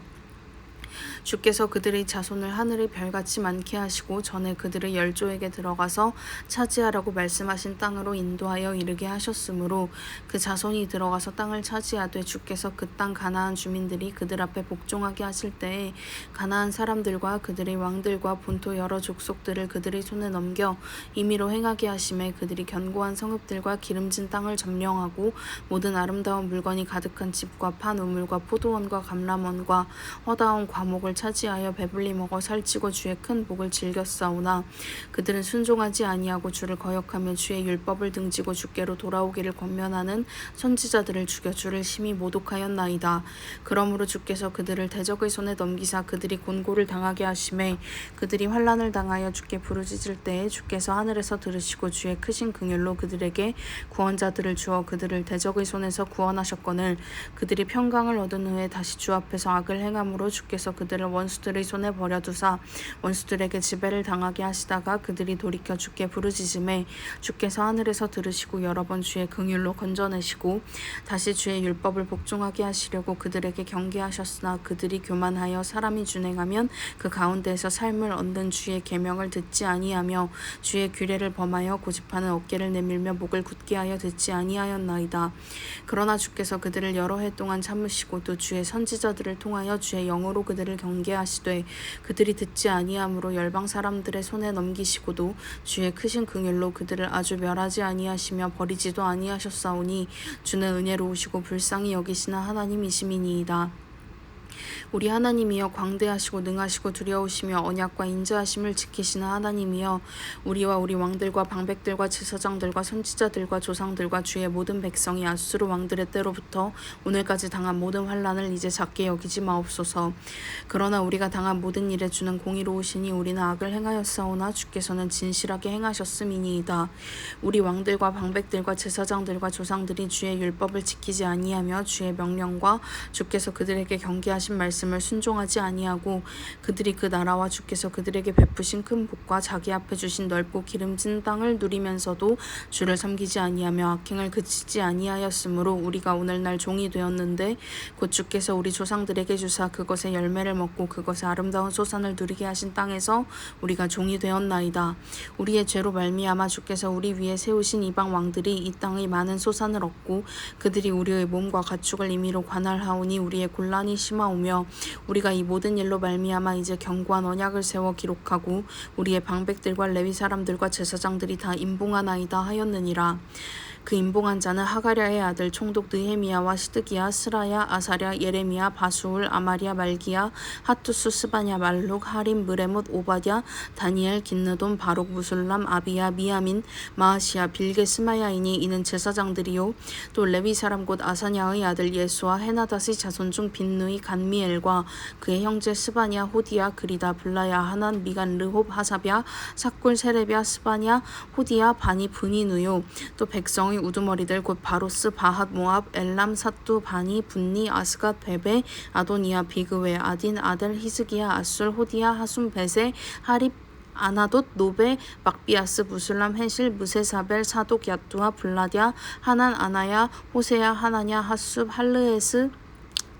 주께서 그들의 자손을 하늘의 별같이 많게 하시고 전에 그들의 열조에게 들어가서 차지하라고 말씀하신 땅으로 인도하여 이르게 하셨으므로 그 자손이 들어가서 땅을 차지하되 주께서 그 땅 가나안 주민들이 그들 앞에 복종하게 하실 때에 가나안 사람들과 그들의 왕들과 본토 여러 족속들을 그들의 손에 넘겨 임의로 행하게 하심에 그들이 견고한 성읍들과 기름진 땅을 점령하고 모든 아름다운 물건이 가득한 집과 판 우물과 포도원과 감람원과 허다운 과목을 차지하여 배불리 먹어 살찌고 주의 큰 복을 즐겼사오나 그들은 순종하지 아니하고 주를 거역하며 주의 율법을 등지고 주께로 돌아오기를 권면하는 선지자들을 죽여 주를 심히 모독하였나이다. 그러므로 주께서 그들을 대적의 손에 넘기사 그들이 곤고를 당하게 하심에 그들이 환난을 당하여 주께 부르짖을 때에 주께서 하늘에서 들으시고 주의 크신 긍휼로 그들에게 구원자들을 주어 그들을 대적의 손에서 구원하셨거늘 그들이 평강을 얻은 후에 다시 주 앞에서 악을 행함으로 주께서 그들을 원수들의 손에 버려두사 원수들에게 지배를 당하게 하시다가 그들이 돌이켜 주께 부르짖음에 주께서 하늘에서 들으시고 여러 번 주의 긍휼로 건져내시고 다시 주의 율법을 복종하게 하시려고 그들에게 경계하셨으나 그들이 교만하여 사람이 준행하면 그 가운데에서 삶을 얻는 주의 계명을 듣지 아니하며 주의 규례를 범하여 고집하는 어깨를 내밀며 목을 굳게 하여 듣지 아니하였나이다. 그러나 주께서 그들을 여러 해 동안 참으시고 또 주의 선지자들을 통하여 주의 영으로 그들을 경계하시되 그들이 듣지 아니함으로 열방 사람들의 손에 넘기시고도 주의 크신 긍휼로 그들을 아주 멸하지 아니하시며 버리지도 아니하셨사오니 주는 은혜로우시고 불쌍히 여기시는 하나님이시미니이다. 우리 하나님이여 광대하시고 능하시고 두려우시며 언약과 인자하심을 지키시는 하나님이여 우리와 우리 왕들과 방백들과 제사장들과 선지자들과 조상들과 주의 모든 백성이 아수르 왕들의 때로부터 오늘까지 당한 모든 환난을 이제 작게 여기지 마옵소서. 그러나 우리가 당한 모든 일에 주는 공의로우시니 우리는 악을 행하였사오나 주께서는 진실하게 행하셨음이니이다. 우리 왕들과 방백들과 제사장들과 조상들이 주의 율법을 지키지 아니하며 주의 명령과 주께서 그들에게 경계하신 하신 말씀을 순종하지 아니하고 그들이 그 나라와 주께서 그들에게 베푸신 큰 복과 자기 앞에 주신 넓고 기름진 땅을 누리면서도 주를 섬기지 아니하며 악행을 그치지 아니하였으므로 우리가 오늘날 종이 되었는데 곧 주께서 우리 조상들에게 주사 그것의 열매를 먹고 그것의 아름다운 소산을 누리게 하신 땅에서 우리가 종이 되었나이다. 우리의 죄로 말미암아 주께서 우리 위에 세우신 이방 왕들이 이 땅의 많은 소산을 얻고 그들이 우리의 몸과 가축을 임의로 관할하오니 우리의 곤란이 심하오며 우리가 이 모든 일로 말미암아 이제 견고한 언약을 세워 기록하고 우리의 방백들과 레위 사람들과 제사장들이 다 임봉하나이다 하였느니라. 그 임봉한 자는 하가랴의 아들 총독 느헤미야와 시드기야, 스라야, 아사랴, 예레미야, 바수울, 아마리아, 말기야, 하투스, 스바냐, 말룩, 하림, 무레못, 오바댜, 다니엘, 긴느돈, 바록, 무술람, 아비야, 미야민, 마아시야, 빌게, 스마야이니 이는 제사장들이요. 또 레위 사람 곧 아사냐의 아들 예수와 헤나닷의 자손 중 빈누이, 간미엘과 그의 형제 스바냐, 호디야, 그리다, 블라야, 하난, 미간, 르홉, 하사랴, 삭골, 세레비야, 스바냐, 호디야, 바니, 브니누요. 또 백성의 우두머리들 곧 바로스, 바핫, 모압, 엘람, 사뚜, 바니, 분니, 아스갓, 베베, 아도니아, 비그웨, 아딘, 아델, 히스기야, 아술, 호디야, 하숨, 베세, 하립, 아나돗, 노베, 막비아스, 무술람, 헤실, 무세사벨, 사독, 야뚜아, 블라디아, 하난, 아나야, 호세야, 하나냐, 하숲, 할르에스,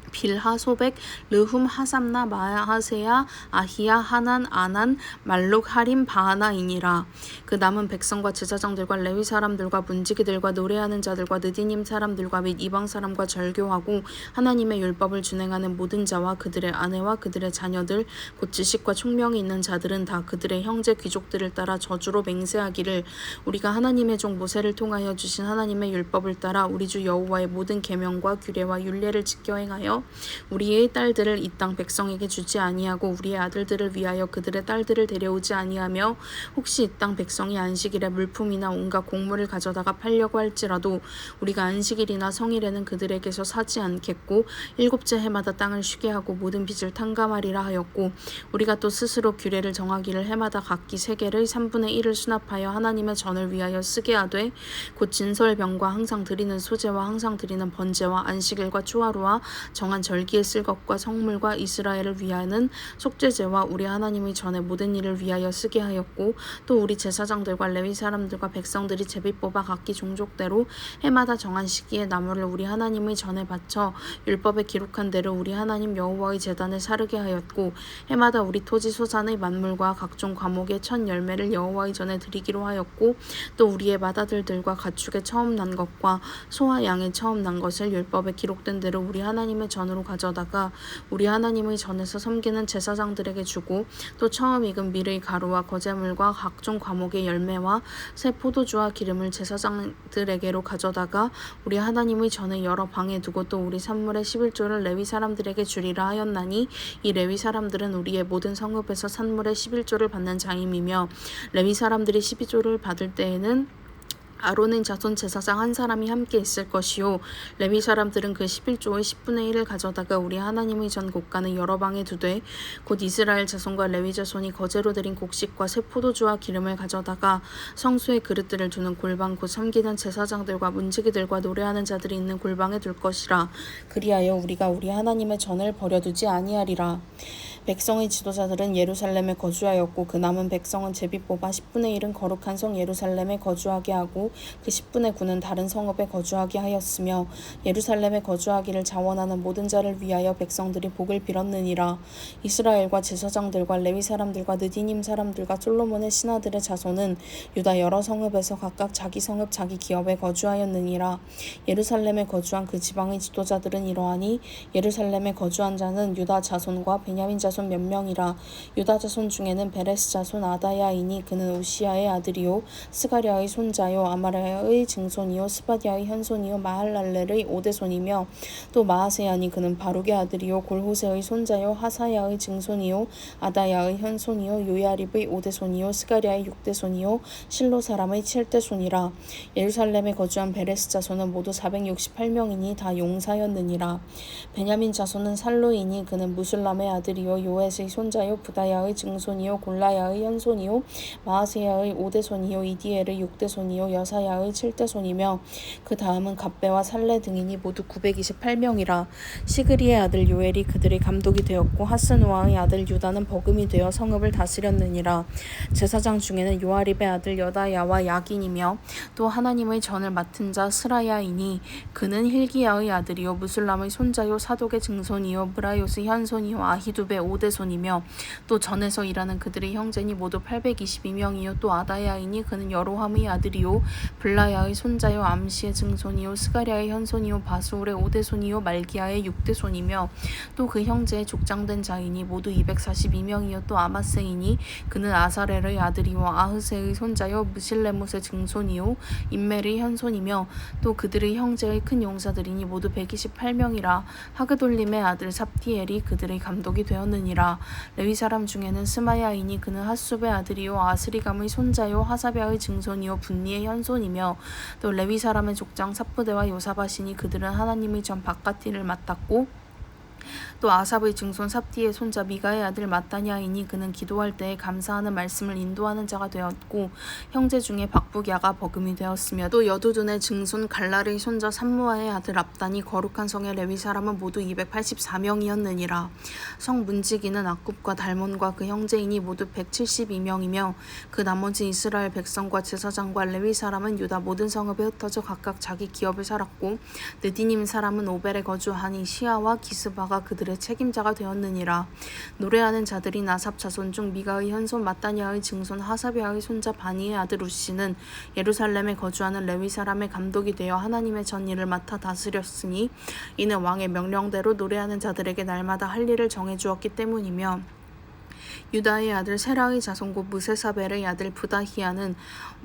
빌하, 소백, 르훔, 하삼나, 마하세야, 아히야, 하난, 아난, 말룩, 하림, 바하나이니라. 그 남은 백성과 제사장들과 레위 사람들과 문지기들과 노래하는 자들과 느디님 사람들과 및 이방 사람과 절교하고 하나님의 율법을 준행하는 모든 자와 그들의 아내와 그들의 자녀들 곧 지식과 총명이 있는 자들은 다 그들의 형제 귀족들을 따라 저주로 맹세하기를 우리가 하나님의 종 모세를 통하여 주신 하나님의 율법을 따라 우리 주 여호와의 모든 계명과 규례와 율례를 지켜 행하여 우리의 딸들을 이 땅 백성에게 주지 아니하고 우리의 아들들을 위하여 그들의 딸들을 데려오지 아니하며 혹시 이 땅 백성이 안식일에 물품이나 온갖 곡물을 가져다가 팔려고 할지라도 우리가 안식일이나 성일에는 그들에게서 사지 않겠고 일곱째 해마다 땅을 쉬게 하고 모든 빚을 탕감하리라 하였고 우리가 또 스스로 규례를 정하기를 해마다 각기 세겔의 3분의 1을 수납하여 하나님의 전을 위하여 쓰게 하되 곧 진설병과 항상 드리는 소제와 항상 드리는 번제와 안식일과 초하루와 정한 절기에 쓸 것과 성물과 이스라엘을 위하는 속죄제와 우리 하나님의 전에 모든 일을 위하여 쓰게 하였고 또 우리 제사장들과 레위 사람들과 백성들이 제비 뽑아 각기 종족대로 해마다 정한 시기에 나무를 우리 하나님의 전에 바쳐 율법에 기록한 대로 우리 하나님 여호와의 제단에 사르게 하였고 해마다 우리 토지 소산의 만물과 각종 과목의 첫 열매를 여호와의 전에 드리기로 하였고 또 우리의 맏아들들과 가축의 처음 난 것과 소와 양의 처음 난 것을 율법에 기록된 대로 우리 하나님의 전으로 가져다가 우리 하나님의 전에서 섬기는 제사장들에게 주고 또 처음 익은 밀의 가루와 거제물과 각종 과목의 열매와 새 포도주와 기름을 제사장들에게로 가져다가 우리 하나님의 전에 여러 방에 두고 또 우리 산물의 11조를 레위 사람들에게 주리라 하였나니 이 레위 사람들은 우리의 모든 성읍에서 산물의 11조를 받는 자임이며 레위 사람들이 12조를 받을 때에는 아론의 자손 제사장 한 사람이 함께 있을 것이요 레위 사람들은 그 11조의 10분의 1을 가져다가 우리 하나님의 전 곳간의 여러 방에 두되 곧 이스라엘 자손과 레위 자손이 거제로 드린 곡식과 새 포도주와 기름을 가져다가 성소의 그릇들을 두는 골방 곧 섬기는 제사장들과 문지기들과 노래하는 자들이 있는 골방에 둘 것이라. 그리하여 우리가 우리 하나님의 전을 버려두지 아니하리라. 백성의 지도자들은 예루살렘에 거주하였고 그 남은 백성은 제비 뽑아 10분의 1은 거룩한 성 예루살렘에 거주하게 하고 그 10분의 9는 다른 성읍에 거주하게 하였으며 예루살렘에 거주하기를 자원하는 모든 자를 위하여 백성들이 복을 빌었느니라. 이스라엘과 제사장들과 레위 사람들과 느디님 사람들과 솔로몬의 신하들의 자손은 유다 여러 성읍에서 각각 자기 성읍 자기 기업에 거주하였느니라. 예루살렘에 거주한 그 지방의 지도자들은 이러하니 예루살렘에 거주한 자는 유다 자손과 베냐민 자손 몇 명이라. 유다 자손 중에는 베레스 자손 아다야이니 그는 우시야의 아들이요 스가랴의 손자요 아마랴의 증손이요 스바디아의 현손이요 마할랄렐의 오대손이며 또 마하세야니 그는 바룩의 아들이요 골호세의 손자요 하사야의 증손이요 아다야의 현손이요 요야립의 오대손이요 스가랴의 육대손이요 실로 사람의 칠대손이라. 예루살렘에 거주한 베레스 자손은 모두 468명이니 다 용사였느니라. 베냐민 자손은 살로이니 그는 무술람의 아들이요 요엣의 손자요 부다야의 증손이요 골라야의 현손이요 마아세야의 5대손이요 이디엘의 6대손이요 여사야의 7대손이며 그 다음은 갑배와 살레 등이니 모두 928명이라. 시그리의 아들 요엘이 그들의 감독이 되었고 하스누아의 아들 유다는 버금이 되어 성읍을 다스렸느니라. 제사장 중에는 요아립의 아들 여다야와 야긴이며 또 하나님의 전을 맡은 자 스라야이니 그는 힐기야의 아들이요 무술람의 손자요 사독의 증손이요 브라요스의 현손이요 아히두베 5대손이며 또 전에서 일하는 그들의 형제니 모두 822명이요 또 아다야이니 그는 여로함의 아들이요 블라야의 손자요 암시의 증손이요 스가랴의 현손이요 바수울의 5대손이요 말기야의 6대손이며 또 그 형제의 족장된 자이니 모두 242명이요 또 아마세이니 그는 아사렐의 아들이요 아흐세의 손자요 무실레못의 증손이요 임멜의 현손이며 또 그들의 형제의 큰 용사들이니 모두 128명이라. 하그돌림의 아들 삽디엘이 그들의 감독이 되었느니라. 레위 사람 중에는 스마야이니 그는 핫숲의 아들이요 아스리감의 손자요 하사랴의 증손이요 분니의 현손이며 또 레위 사람의 족장 삽부대와 요사바시니 그들은 하나님의 전 바깥 일을 맡았고 또 아삽의 증손 삽디의 손자 미가의 아들 마따냐이니 그는 기도할 때에 감사하는 말씀을 인도하는 자가 되었고 형제 중에 박북야가 버금이 되었으며 또 여두둔의 증손 갈랄의 손자 삼무아의 아들 압단이 거룩한 성의 레위 사람은 모두 284명이었느니라. 성 문지기는 악굽과 달몬과 그 형제이니 모두 172명이며 그 나머지 이스라엘 백성과 제사장과 레위 사람은 유다 모든 성읍에 흩어져 각각 자기 기업을 살았고 느디님 사람은 오벨에 거주하니 시아와 기스바가 그들의 책임자가 되었느니라. 노래하는 자들이 나삽 자손 중 미가의 현손 마따냐의 증손 하사비아의 손자 바니의 아들 우시는 예루살렘에 거주하는 레위 사람의 감독이 되어 하나님의 전 일을 맡아 다스렸으니 이는 왕의 명령대로 노래하는 자들에게 날마다 할 일을 정해주었기 때문이며 유다의 아들 세라의 자손 곧 무세사벨의 아들 부다히야는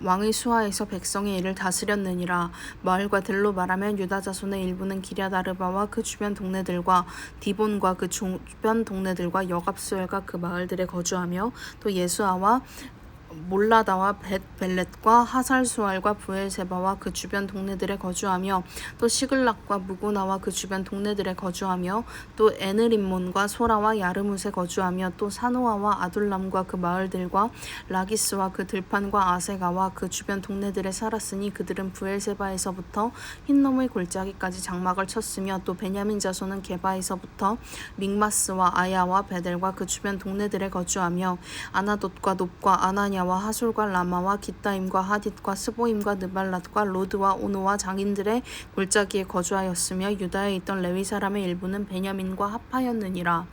왕의 수하에서 백성의 일을 다스렸느니라. 마을과 들로 말하면 유다 자손의 일부는 기랴다르바와 그 주변 동네들과 디본과 그 주변 동네들과 여갑수엘과 그 마을들에 거주하며 또 예수아와 몰라다와 벳벨렛과 하살수알과 부엘세바와 그 주변 동네들에 거주하며 또 시글락과 무고나와 그 주변 동네들에 거주하며 또 에느림몬과 소라와 야르뭇에 거주하며 또 사노아와 아둘람과 그 마을들과 라기스와 그 들판과 아세가와 그 주변 동네들에 살았으니 그들은 부엘세바에서부터 흰놈의 골짜기까지 장막을 쳤으며 또 베냐민 자손은 게바에서부터 믹마스와 아야와 베델과 그 주변 동네들에 거주하며 아나돗과 놉과 아나냐 와 하솔과 라마와 기타임과 하딧과 스보임과 느발랏과 로드와 오노와 장인들의 골짜기에 거주하였으며 유다에 있던 레위 사람의 일부는 베냐민과 합하였느니라.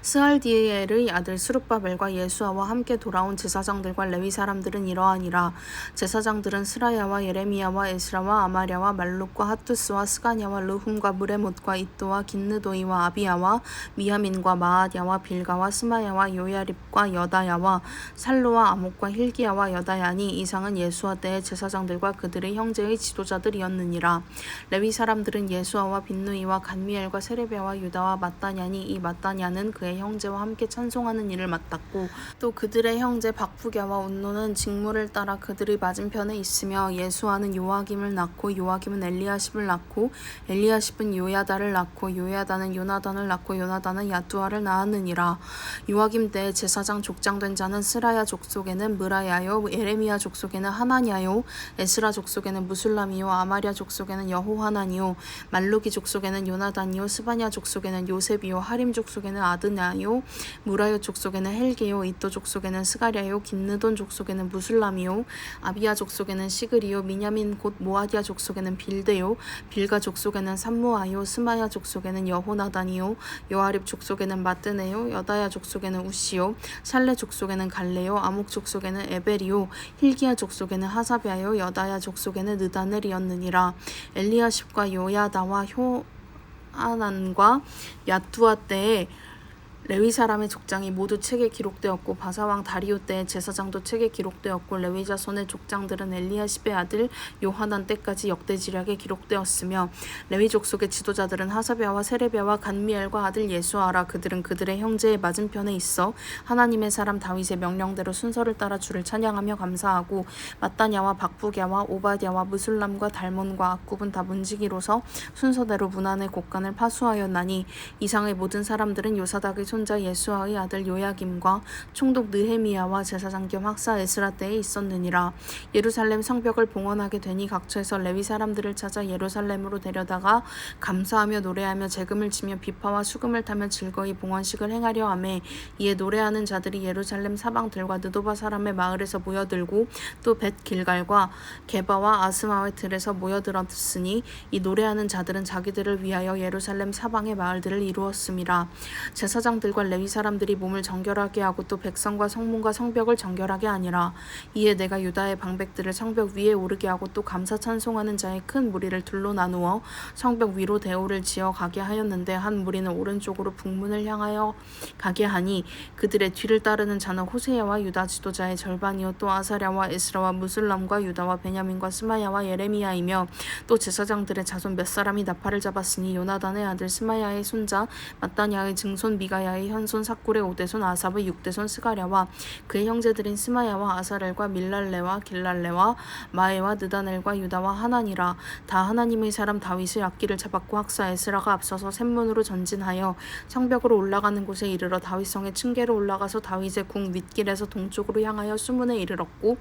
스알디엘의 아들 스룹바벨과 예수아와 함께 돌아온 제사장들과 레위 사람들은 이러하니라. 제사장들은 스라야와 예레미야와 에스라와 아마랴와 말룩과 하투스와 스가냐와 르훔과 무레못과 이또와 긴느도이와 아비야와 미야민과 마아랴와 빌가와 스마야와 요야립과 여다야와 살로와 아목과 힐기야와 여다야니 이상은 예수아 때의 제사장들과 그들의 형제의 지도자들이었느니라. 레위 사람들은 예수아와 빈누이와 간미엘과 세레비야와 유다와 마따냐니 이 마따냐는 그의 형제와 함께 찬송하는 일을 맡았고 또 그들의 형제 박부갸와 운노는 직무를 따라 그들의 맞은편에 있으며 예수아는 요아김을 낳고 요아김은 엘리야십을 낳고 엘리야십은 요야다를 낳고 요야다는 요나단을 낳고 요나단은 야두아를 낳았느니라. 요아김 때에 제사장 족장된 자는 스라야 족속에는 무라야요 예레미야 족속에는 하나냐요 에스라 족속에는 무술람이요 아마랴 족속에는 여호하나니요 말루기 족속에는 요나단이요 스바냐 족속에는 요셉이요 하림 족속에는 아드나요 무라요 족속에는 헬게요 이또 족속에는 스가랴요 긴느돈 족속에는 무술람이요 아비야 족속에는 시그리요 미냐민 곧 모아디아 족속에는 빌데요 빌가 족속에는 삼무아요 스마야 족속에는 여호나단이요 요아립 족속에는 마뜨네요 여다야 족속에는 우시요 살레 족속에는 갈레요 아목 족속에는 에벨이요 힐기야 족속에는 하사비아요 여다야 족속에는 느다넬이었느니라. 엘리야십과 요야다와 효아난과 야두아 때에 레위 사람의 족장이 모두 책에 기록되었고 바사왕 다리오 때의 제사장도 책에 기록되었고 레위 자손의 족장들은 엘리야십의 아들 요하난 때까지 역대지략에 기록되었으며 레위 족속의 지도자들은 하사비아와 세레비아와 간미엘과 아들 예수아라. 그들은 그들의 형제의 맞은편에 있어 하나님의 사람 다윗의 명령대로 순서를 따라 주를 찬양하며 감사하고 마따냐와 박부갸와 오바댜와 무술람과 달몬과 악굽은 다 문지기로서 순서대로 문안의 곡간을 파수하였나니 이상의 모든 사람들은 요사닥의 손자 예수아의 아들 요야김과 총독 느헤미야와 제사장 겸 학사 에스라 때에 있었느니라. 예루살렘 성벽을 봉헌하게 되니 각처에서 레위 사람들을 찾아 예루살렘으로 데려다가 감사하며 노래하며 재금을 치며 비파와 수금을 타며 즐거이 봉헌식을 행하려 하매, 이에 노래하는 자들이 예루살렘 사방들과 느도바 사람의 마을에서 모여들고 또 벳 길갈과 게바와 아스마의 들에서 모여들었으니, 이 노래하는 자들은 자기들을 위하여 예루살렘 사방의 마을들을 이루었음이라. 제사장들과 레위 사람들이 몸을 정결하게 하고 또 백성과 성문과 성벽을 정결하게 하니라. 이에 내가 유다의 방백들을 성벽 위에 오르게 하고 또 감사 찬송하는 자의 큰 무리를 둘로 나누어 성벽 위로 대오를 지어 가게 하였는데, 한 무리는 오른쪽으로 북문을 향하여 가게 하니 그들의 뒤를 따르는 자는 호세야와 유다 지도자의 절반이요 또 아사랴와 에스라와 무슬람과 유다와 베냐민과 스마야와 예레미야이며, 또 제사장들의 자손 몇 사람이 나팔을 잡았으니 요나단의 아들 스마야의 손자 마따냐의 증손 미가야의 현손 사꿀의 오대손 아삽의 육대손 스가랴와 그의 형제들인 스마야와 아사렐과 밀랄레와 길랄레와 마에와 느다넬과 유다와 하나니라. 다 하나님의 사람 다윗의 악기를 잡았고 학사 에스라가 앞서서 샘문으로 전진하여 성벽으로 올라가는 곳에 이르러 다윗성의 층계로 올라가서 다윗의 궁 윗길에서 동쪽으로 향하여 수문에 이르렀고,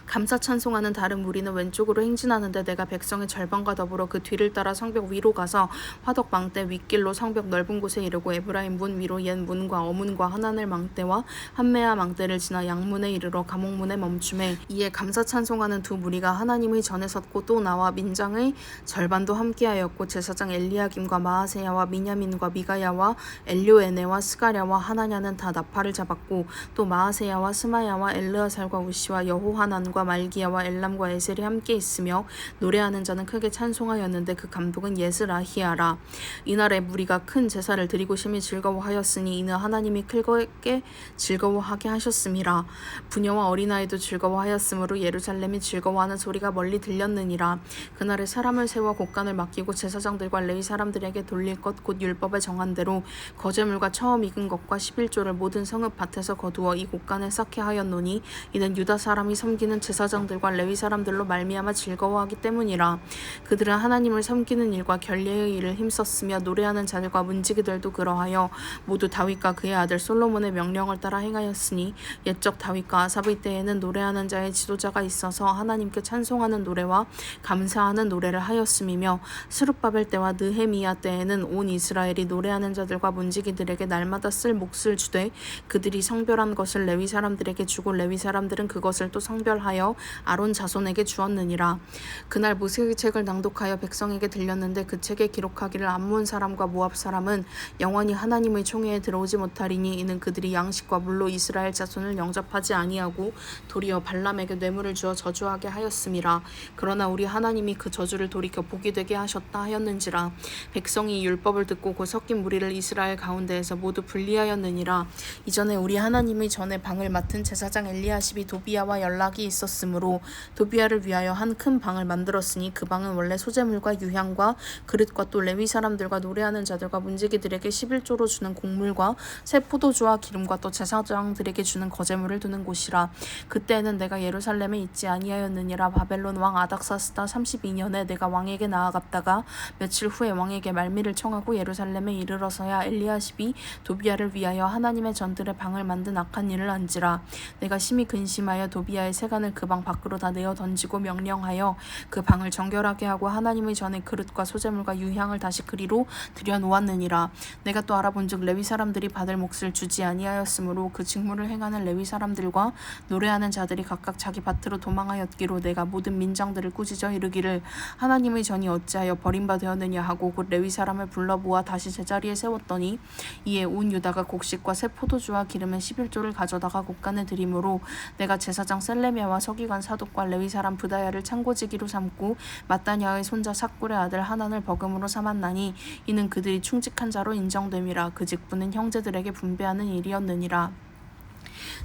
감사 찬송하는 다른 무리는 왼쪽으로 행진하는데, 내가 백성의 절반과 더불어 그 뒤를 따라 성벽 위로 가서 화덕 망대 윗길로 성벽 넓은 곳에 이르고 에브라임 문 위로 옛 문과 어문과 하나넬 망대와 한메아 망대를 지나 양문에 이르러 감옥문에 멈추매, 이에 감사 찬송하는 두 무리가 하나님의 전에 섰고 또 나와 민장의 절반도 함께하였고, 제사장 엘리야김과 마아세야와 미냐민과 미가야와 엘료에네와 스가랴와 하나냐는 다 나팔을 잡았고, 또 마아세야와 스마야와 엘르아살과 우시와 여호하난과 말기야와 엘람과 에셀이 함께 있으며 노래하는 자는 크게 찬송하였는데, 그 감독은 예스라히야라. 이날에 무리가 큰 제사를 드리고 심히 즐거워하였으니 이는 하나님이 크게 즐거워하게 하셨음이라. 부녀와 어린아이도 즐거워하였으므로 예루살렘이 즐거워하는 소리가 멀리 들렸느니라. 그날에 사람을 세워 곡간을 맡기고 제사장들과 레위 사람들에게 돌릴 것 곧 율법에 정한 대로 거제물과 처음 익은 것과 11조를 모든 성읍 밭에서 거두어 이 곡간에 쌓게 하였노니, 이는 유다 사람이 섬기는 제사장들과 레위 사람들로 말미암아 즐거워하기 때문이라. 그들은 하나님을 섬기는 일과 결례의 일을 힘썼으며 노래하는 자들과 문지기들도 그러하여 모두 다윗과 그의 아들 솔로몬의 명령을 따라 행하였으니, 옛적 다윗과 아삽의 때에는 노래하는 자의 지도자가 있어서 하나님께 찬송하는 노래와 감사하는 노래를 하였음이며, 스룹바벨 때와 느헤미야 때에는 온 이스라엘이 노래하는 자들과 문지기들에게 날마다 쓸 몫을 주되 그들이 성별한 것을 레위 사람들에게 주고 레위 사람들은 그것을 또 성별하여 아론 자손에게 주었느니라. 그날 모세의 책을 낭독하여 백성에게 들렸는데, 그 책에 기록하기를 암몬 사람과 모압 사람은 영원히 하나님의 총회에 들어오지 못하리니, 이는 그들이 양식과 물로 이스라엘 자손을 영접하지 아니하고 도리어 발람에게 뇌물을 주어 저주하게 하였음이라. 그러나 우리 하나님이 그 저주를 돌이켜 복이 되게 하셨다 하였는지라. 백성이 이 율법을 듣고 그 섞인 무리를 이스라엘 가운데에서 모두 분리하였느니라. 이전에 우리 하나님의 전에 방을 맡은 제사장 엘리야십이 도비야와 연락이 있었으므로 도비야를 위하여 한 큰 방을 만들었으니, 그 방은 원래 소재물과 유향과 그릇과 또 레위 사람들과 노래하는 자들과 문지기들에게 11조로 주는 곡물과 새 포도주와 기름과 또 제사장들에게 주는 거제물을 두는 곳이라. 그때에는 내가 예루살렘에 있지 아니하였느니라. 바벨론 왕 아닥사스다 32년에 내가 왕에게 나아갔다가 며칠 후에 왕에게 말미를 청하고 예루살렘에 이르러서야 엘리야십이 도비야를 위하여 하나님의 전들의 방을 만든 악한 일을 안지라. 내가 심히 근심하여 도비야의 세간을 그 방 밖으로 다 내어 던지고 명령하여 그 방을 정결하게 하고 하나님의 전에 그릇과 소재물과 유향을 다시 그리로 들여놓았느니라. 내가 또 알아본즉 레위 사람들이 받을 몫을 주지 아니하였으므로 그 직무를 행하는 레위 사람들과 노래하는 자들이 각각 자기 밭으로 도망하였기로, 내가 모든 민장들을 꾸짖어 이르기를 하나님의 전이 어찌하여 버림바 되었느냐 하고 곧 레위 사람을 불러 모아 다시 제자리에 세웠더니, 이에 온 유다가 곡식과 새 포도주와 기름의 11조를 가져다가 곡간에 드림으로, 내가 제사장 셀레미야와 서기관 사독과 레위 사람 부다야를 창고지기로 삼고 마따냐의 손자 삭굴의 아들 하난을 버금으로 삼았나니, 이는 그들이 충직한 자로 인정됨이라. 그 직분은 형제들에게 분배하는 일이었느니라.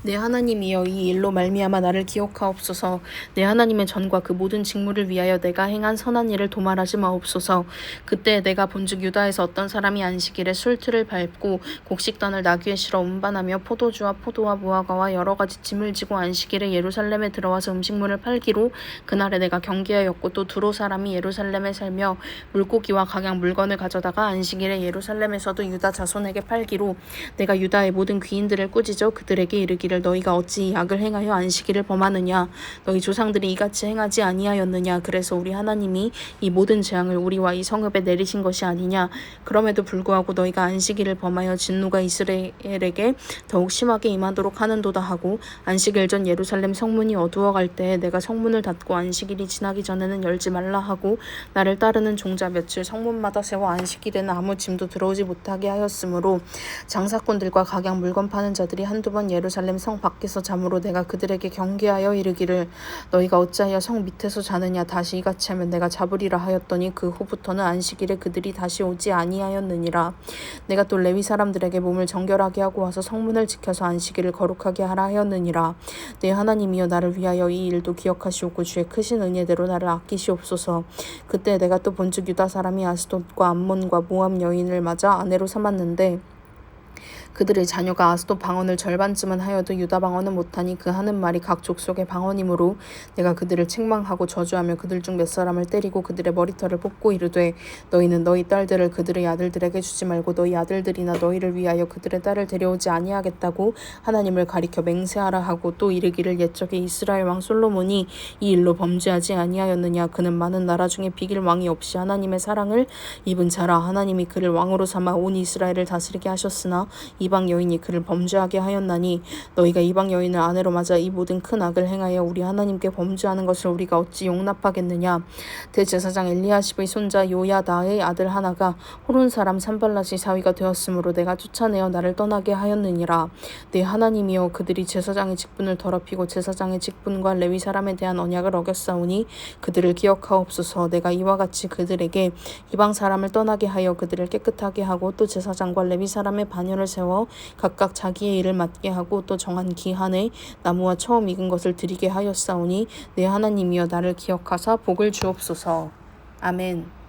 내 하나님이여 이 일로 말미암아 나를 기억하옵소서. 내 하나님의 전과 그 모든 직무를 위하여 내가 행한 선한 일을 도말하지 마옵소서. 그때 내가 본즉 유다에서 어떤 사람이 안식일에 술틀을 밟고 곡식단을 나귀에 실어 운반하며 포도주와 포도와 무화과와 여러 가지 짐을 지고 안식일에 예루살렘에 들어와서 음식물을 팔기로 그날에 내가 경계하였고 또 두로 사람이 예루살렘에 살며 물고기와 각양 물건을 가져다가 안식일에 예루살렘에서도 유다 자손에게 팔기로 내가 유다의 모든 귀인들을 꾸짖어 그들에게 이르기를 너희가 어찌 이 악을 행하여 안식일을 범하느냐. 너희 조상들이 이같이 행하지 아니하였느냐. 그래서 우리 하나님이 이 모든 재앙을 우리와 이 성읍에 내리신 것이 아니냐. 그럼에도 불구하고 너희가 안식일을 범하여 진노가 이스라엘에게 더욱 심하게 임하도록 하는도다 하고 안식일 전 예루살렘 성문이 어두워갈 때에 내가 성문을 닫고 안식일이 지나기 전에는 열지 말라 하고 나를 따르는 종자 며칠 성문마다 세워 안식일에는 아무 짐도 들어오지 못하게 하였으므로 장사꾼들과 각양 물건 파는 자들이 한두 번 예루살렘 성 밖에서 잠으로 내가 그들에게 경계하여 이르기를 너희가 어찌하여 성 밑에서 자느냐. 다시 이같이 하면 내가 잡으리라 하였더니 그 후부터는 안식일에 그들이 다시 오지 아니하였느니라. 내가 또 레위 사람들에게 몸을 정결하게 하고 와서 성문을 지켜서 안식일을 거룩하게 하라 하였느니라. 내 하나님이여 나를 위하여 이 일도 기억하시옵고 주의 크신 은혜대로 나를 아끼시옵소서. 그때 내가 또 본즉 유다 사람이 아스돗과 암몬과 모압 여인을 맞아 아내로 삼았는데 그들의 자녀가 아스돗 방언을 절반쯤은 하여도 유다 방언은 못하니 그 하는 말이 각 족속의 방언이므로 내가 그들을 책망하고 저주하며 그들 중 몇 사람을 때리고 그들의 머리털을 뽑고 이르되 너희는 너희 딸들을 그들의 아들들에게 주지 말고 너희 아들들이나 너희를 위하여 그들의 딸을 데려오지 아니하겠다고 하나님을 가리켜 맹세하라 하고 또 이르기를 옛적에 이스라엘 왕 솔로몬이 이 일로 범죄하지 아니하였느냐. 그는 많은 나라 중에 비길 왕이 없이 하나님의 사랑을 입은 자라. 하나님이 그를 왕으로 삼아 온 이스라엘을 다스리게 하셨으나 이방 여인이 그를 범죄하게 하였나니 너희가 이방 여인을 아내로 맞아 이 모든 큰 악을 행하여 우리 하나님께 범죄하는 것을 우리가 어찌 용납하겠느냐. 대제사장 엘리야십의 손자 요야다의 아들 하나가 호론 사람 산발랏이 사위가 되었으므로 내가 쫓아내어 나를 떠나게 하였느니라. 내 하나님이여 그들이 제사장의 직분을 더럽히고 제사장의 직분과 레위 사람에 대한 언약을 어겼사오니 그들을 기억하옵소서. 내가 이와 같이 그들에게 이방 사람을 떠나게 하여 그들을 깨끗하게 하고 또 제사장과 레위 사람의 반열을 세워 각각 자기의 일을 맡게 하고 또 정한 기한에 나무와 처음 익은 것을 드리게 하였사오니 내 하나님이여 나를 기억하사 복을 주옵소서. 아멘.